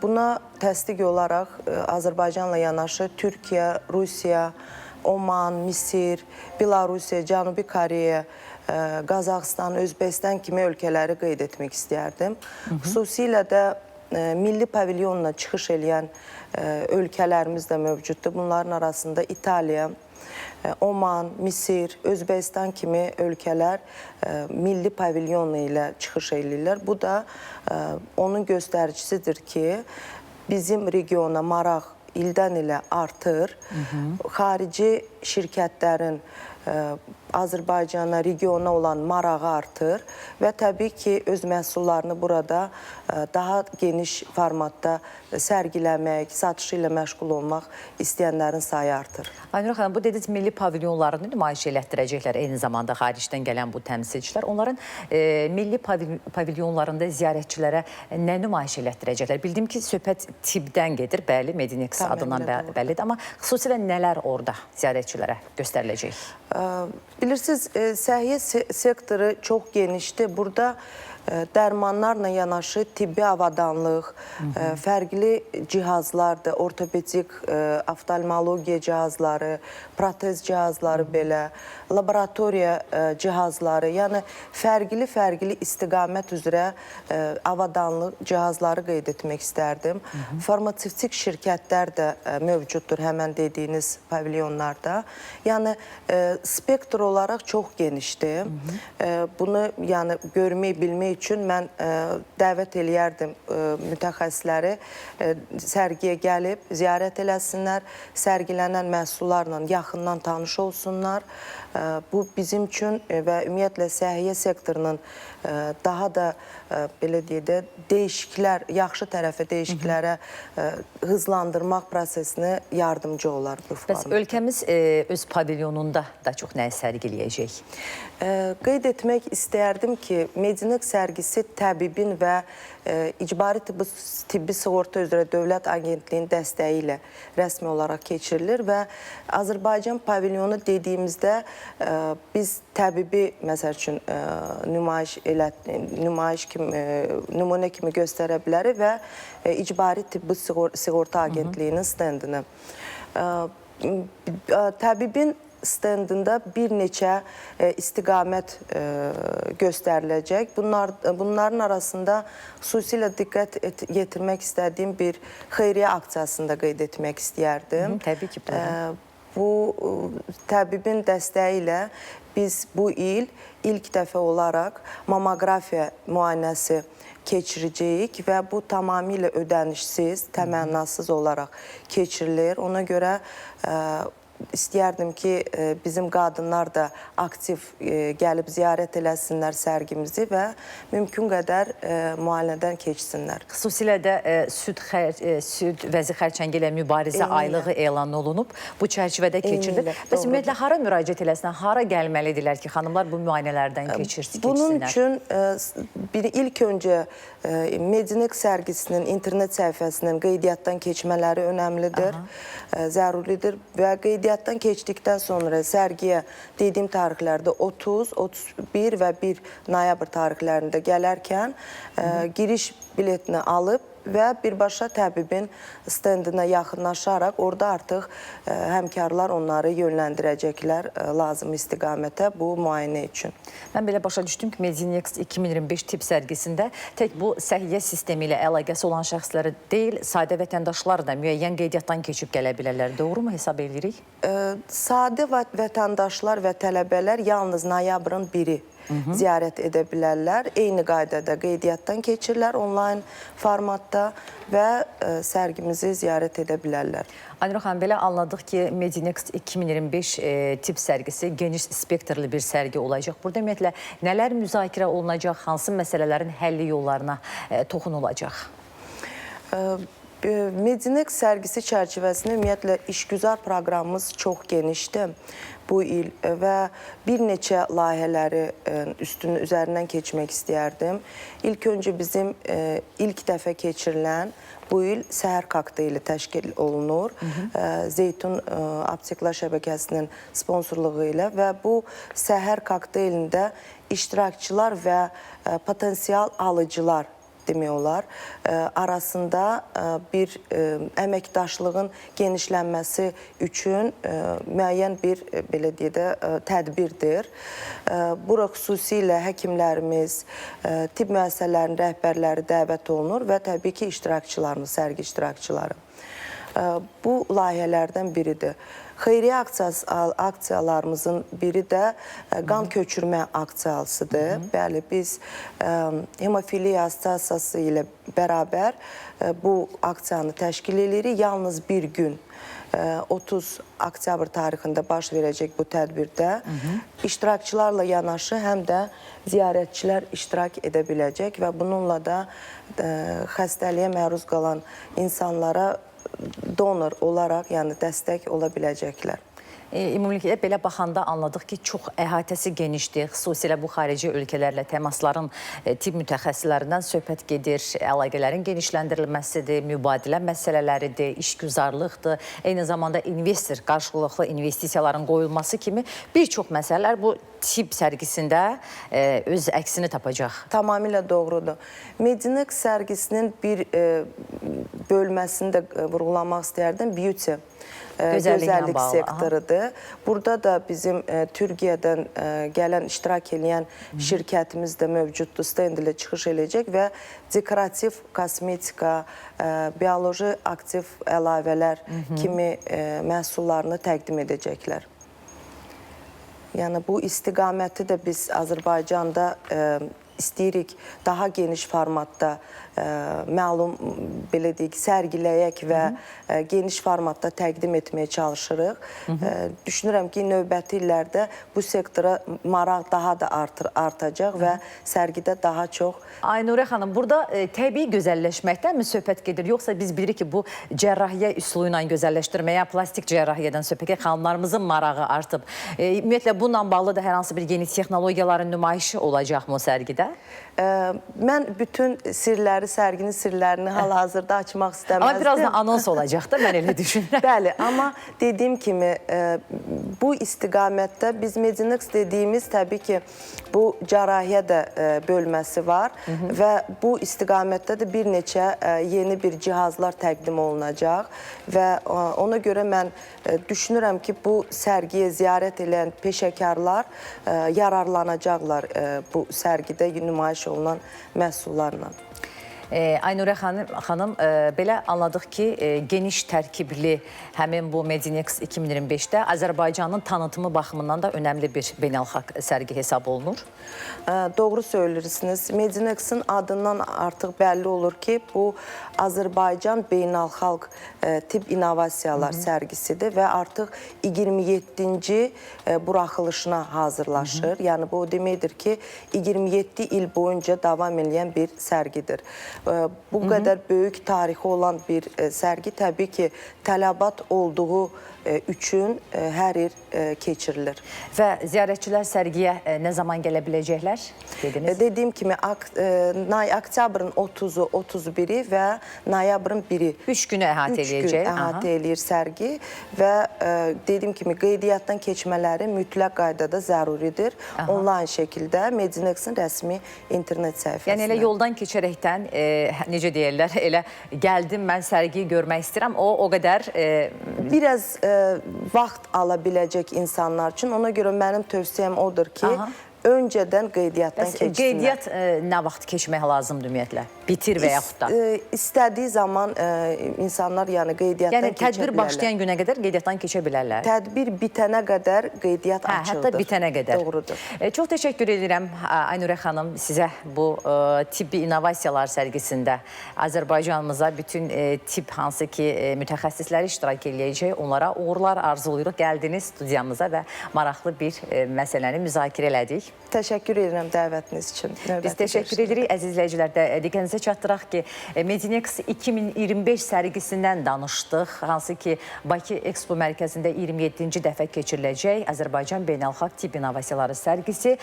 Buna təsdiq olaraq Azərbaycanla yanaşı Türkiyə, Rusiya, Oman, Misir, Belarusiya, Cənubi Koreya, Qazaxıstan, Özbəkistan kimi ölkələri qeyd etmək istəyərdim. Xüsusilə də milli pavilyonla çıxış eləyən ölkələrimiz də mövcuddur. Bunların arasında İtaliya, Oman, Misir, Özbəkistan kimi ölkələr milli pavilyon ilə çıxış eləyirlər. Bu da onun göstəricisidir ki, bizim regiona maraq ildən ilə artır. Xarici şirkətlərin Azərbaycana, regiona olan marağı artır və təbii ki, öz məhsullarını burada daha geniş formatda sərgiləmək, satışı ilə məşğul olmaq istəyənlərin sayı artır. Aynur xanım, bu dediniz milli pavilyonlarını nümayiş elətdirəcəklər eyni zamanda xaricdən gələn bu təmsilçilər. Onların milli pavilyonlarında ziyarətçilərə nə nümayiş elətdirəcəklər? Bildiyim ki, söhbət tibbdən gedir, bəli, Medinex adından bəllidir. Amma xüsusilə nələr orada ziyarətçilərə göstəriləcək? Bilirsiniz, səhiyyə sektoru çox genişdir. Burada dərmanlarla yanaşı tibbi avadanlıq, fərqli cihazlardır, ortopedik, oftalmologiya cihazları, protez cihazları belə, laboratoriya cihazları, yəni fərqli istiqamət üzrə avadanlıq cihazları qeyd etmək istərdim. Farmasevtik şirkətlər də mövcuddur həmən dediyiniz pavilyonlarda. Yəni spektr olaraq çox genişdir. Bunu yəni görmək, bilmək üçün mən dəvət eləyərdim mütəxəssisləri sərgiyə gəlib, ziyarət eləsinlər, sərgilənən məhsullarla yaxından tanış olsunlar. Bu bizim üçün və ümumiyyətlə səhiyyə sektorunun daha da belə deyək də dəyişikliklər, yaxşı tərəfə dəyişikliklərə hızlandırmaq prosesinə yardımcı olar bu forma. Bəs ölkəmiz öz pavilyonunda da çox nəyi sərgiləyəcək? Qeyd etmək istərdim ki, Medinex sərgisi təbibin və İcbari Tibbi Sığorta üzrə Dövlət Agentliyinin dəstəyi ilə rəsmi olaraq keçirilir və Azərbaycan pavilyonu dediyimizdə biz təbibi məsəl üçün nümunə kimi göstərə bilərik və İcbari Tibbi Sığorta Agentliyinin stendini. Təbibin stendində bir neçə istiqamət göstəriləcək. Bunların arasında xüsusilə diqqət yetirmək istədiyim bir xeyriyyə aksiyasını da qeyd etmək istəyərdim. Təbii ki. Bu təbibin dəstəyi ilə biz bu il ilk dəfə olaraq mammografiya müayinəsi keçirəcəyik və bu tamamilə ödənişsiz, təmənnasız olaraq keçirilir. Ona görə İstəyərdim ki, bizim qadınlar da aktiv gəlib ziyarət eləsinlər sərgimizi və mümkün qədər müayinədən keçsinlər. Xüsusilə də süd vəzi xərçəngi ilə mübarizə aylığı elan olunub. Bu çərçivədə keçirilir. Bəs ümumiyyətlə, hara müraciət eləsinlər, hara gəlməlidirlər ki, xanımlar bu müayinələrdən keçirsinlər? Bunun üçün ilk öncə Medinex sərgisinin internet səhifəsinin qeydiyyatdan keçmələri önəmlidir, zərulidir və qeydiyyatdan keçdikdən sonra sərgiyə dediyim tarixlərdə 30, 31 və 1 noyabr tarixlərində gələrkən giriş biletini alıb və birbaşa təbibin stendinə yaxınlaşaraq orada artıq həmkarlar onları yönləndirəcəklər lazım istiqamətə bu müayinə üçün. Mən belə başa düşdüm ki, Medinex 2025 tip sərgisində tək bu səhiyyə sistemi ilə əlaqəsi olan şəxsləri deyil, sadə vətəndaşlar da müəyyən qeydiyyatdan keçib gələ bilərlər. Doğru mu hesab edirik? Sadə vətəndaşlar və tələbələr yalnız noyabrın 1-i ziyarət edə bilərlər. Eyni qaydada qeydiyyatdan keçirlər onlayn formatda və sərgimizi ziyarət edə bilərlər. Aynur xanım, belə anladıq ki, Medinex 2025 tip sərgisi geniş spektrli bir sərgi olacaq. Burada ümumiyyətlə nələr müzakirə olunacaq, hansı məsələlərin həlli yollarına toxunulacaq? Medinex sərgisi çərçivəsində ümumiyyətlə işgüzar proqramımız çox genişdir bu il və bir neçə layihələri üzərindən keçmək istəyərdim. İlk öncə bizim ilk dəfə keçirilən bu il səhər kokteyli təşkil olunur. Zeytun Apteklar şəbəkəsinin sponsorluğu ilə və bu səhər kokteylində iştirakçılar və potensial alıcılar demək olar, arasında bir əməkdaşlığın genişlənməsi üçün müəyyən bir, belə deyək də, tədbirdir. Bura xüsusilə həkimlərimiz, tibb müəssisələrinin rəhbərləri dəvət olunur və təbii ki, iştirakçılarımız, sərgi iştirakçıları. Bu layihələrdən biridir. Xeyriyyə aksiyalarımızın biri də qan köçürmə aksiyasıdır. Bəli, biz hemofiliya assosiasiyası ilə bərabər bu aksiyanı təşkil edirik. Yalnız bir gün 30 oktyabr tarixində baş verəcək bu tədbirdə iştirakçılarla yanaşı həm də ziyarətçilər iştirak edə biləcək və bununla da xəstəliyə məruz qalan insanlara donor olaraq, yəni dəstək ola biləcəklər. Ümumilikdə belə baxanda anladıq ki, çox əhatəsi genişdir. Xüsusilə bu xarici ölkələrlə təmasların tibb mütəxəssislərindən söhbət gedir. Əlaqələrin genişləndirilməsidir, mübadilə məsələləridir, işgüzarlıqdır. Eyni zamanda qarşılıqlı investisiyaların qoyulması kimi bir çox məsələlər bu tibb sərgisində öz əksini tapacaq. Tamamilə doğrudur. Medinex sərgisinin bir bölməsini də vurğulamaq istərdim. Beauty. Gözəllik sektorudur. Burada da bizim Türkiyədən gələn, iştirak edən şirkətimiz də mövcuddur. Stend ilə çıxış eləyəcək və dekorativ kosmetika, bioloji aktiv əlavələr kimi məhsullarını təqdim edəcəklər. Yəni bu istiqaməti də biz Azərbaycanda istəyirik daha geniş formatda məlum, belə deyək, sərgiləyək və geniş formatda təqdim etməyə çalışırıq. Düşünürəm ki, növbəti illərdə bu sektora maraq daha da artacaq və sərgidə daha çox... Aynurə xanım, burada təbii gözəlləşməkdən mi söhbət gedir? Yoxsa biz bilirik ki, bu cərrahiyyə üsulu ilə gözəlləşdirməyə, plastik cərrahiyyədən söhbət gedir, xanımlarımızın marağı artıb. Ümumiyyətlə, bununla bağlı da hər hansı bir yeni texnologiyaların nümayişi olacaq mı sərgidə? Mən bütün sərginin sirlərini hal-hazırda açmaq istəməzdim. Amma biraz da anons olacaq da, mən elə düşünürəm. Bəli, amma dediyim kimi, bu istiqamətdə biz Medinex dediyimiz təbii ki, bu cərrahiyyə də bölməsi var və bu istiqamətdə də bir neçə yeni bir cihazlar təqdim olunacaq və ona görə mən düşünürəm ki, bu sərgiyə ziyarət edən peşəkarlar yararlanacaqlar bu sərgidə nümayiş olunan məhsullarla. Aynurə xanım, belə anladıq ki, geniş tərkibli həmin bu Medinex 2025-də Azərbaycanın tanıtımı baxımından da önəmli bir beynəlxalq sərgi hesab olunur. Doğru söylürsünüz. Medinex'in adından artıq bəlli olur ki, bu Azərbaycan beynəlxalq tibb innovasiyalar sərgisidir və artıq 27-ci buraxılışına hazırlaşır. Yəni bu deməkdir ki, 27 il boyunca davam edən bir sərgidir. Bu qədər böyük tarixi olan bir sərgi təbii ki, tələbat olduğu üçün hər il keçirilir. Və ziyarətçilər sərgiyə nə zaman gələ biləcəklər? Dediyim kimi, oktyabrın 30-u, 31-i və noyabrın 1-i. 3 günü əhatə eləyəcək. 3 gün əhatə eləyir sərgi və dediyim kimi, qeydiyyatdan keçmələri mütləq qaydada zəruridir. Onlayn şəkildə Medinex'in rəsmi internet səhifəsində. Yəni, elə yoldan keçərəkdən, necə deyirlər, elə gəldim, mən sərgiyi görmək istəyirəm, o qədər... Biraz vaxt ala biləcək insanlar üçün. Ona görə mənim tövsiyəm odur ki, öncədən qeydiyyatdan keçsinlər. Qeydiyyat nə vaxt keçmək lazımdır ümumiyyətlə? Bitir və yaxud da? İstədiyi zaman insanlar qeydiyyatdan keçə bilərlər. Yəni, tədbir başlayan günə qədər qeydiyyatdan keçə bilərlər? Tədbir bitənə qədər qeydiyyat açıldır. Hətta bitənə qədər. Doğrudur. Çox təşəkkür edirəm Aynurə xanım sizə bu tibbi innovasiyalar sərgisində Azərbaycanımıza bütün tibb hansı ki mütəxəssisləri iştirak edəcək, onlara uğurlar arzuluyuruq. Gəldiniz studiyamıza və maraqlı bir məsələni müzakirə elədik. Təşəkkür edirəm dəvətiniz üçün. Biz təşəkkür edirik. Əziz izləyicilər, diqqətinizə çatdıraq ki, Medinex 2025 sərgisindən danışdıq. Hansı ki, Bakı Expo mərkəzində 27-ci dəfə keçiriləcək Azərbaycan Beynəlxalq Tibb İnnovasiyaları sərgisi.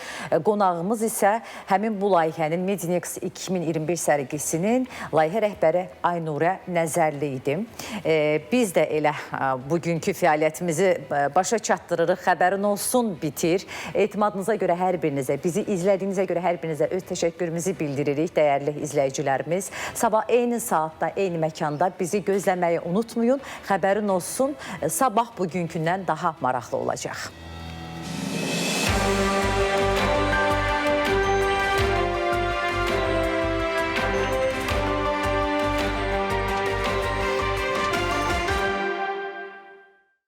Qonağımız isə həmin bu layihənin Medinex 2025 sərgisinin layihə rəhbəri Aynurə Nəzərli idi. Biz də elə bugünkü fəaliyyətimizi başa çatdırırıq. Xəbərin olsun bitir. Etimadınıza görə hər birinizə, bizi izlədiyinizə görə hər birinizə öz təşəkkürümüzü bildiririk, dəyərli izləyicilərimiz. Sabah eyni saatda, eyni məkanda bizi gözləməyi unutmayın. Xəbərin olsun, sabah bugünkündən daha maraqlı olacaq.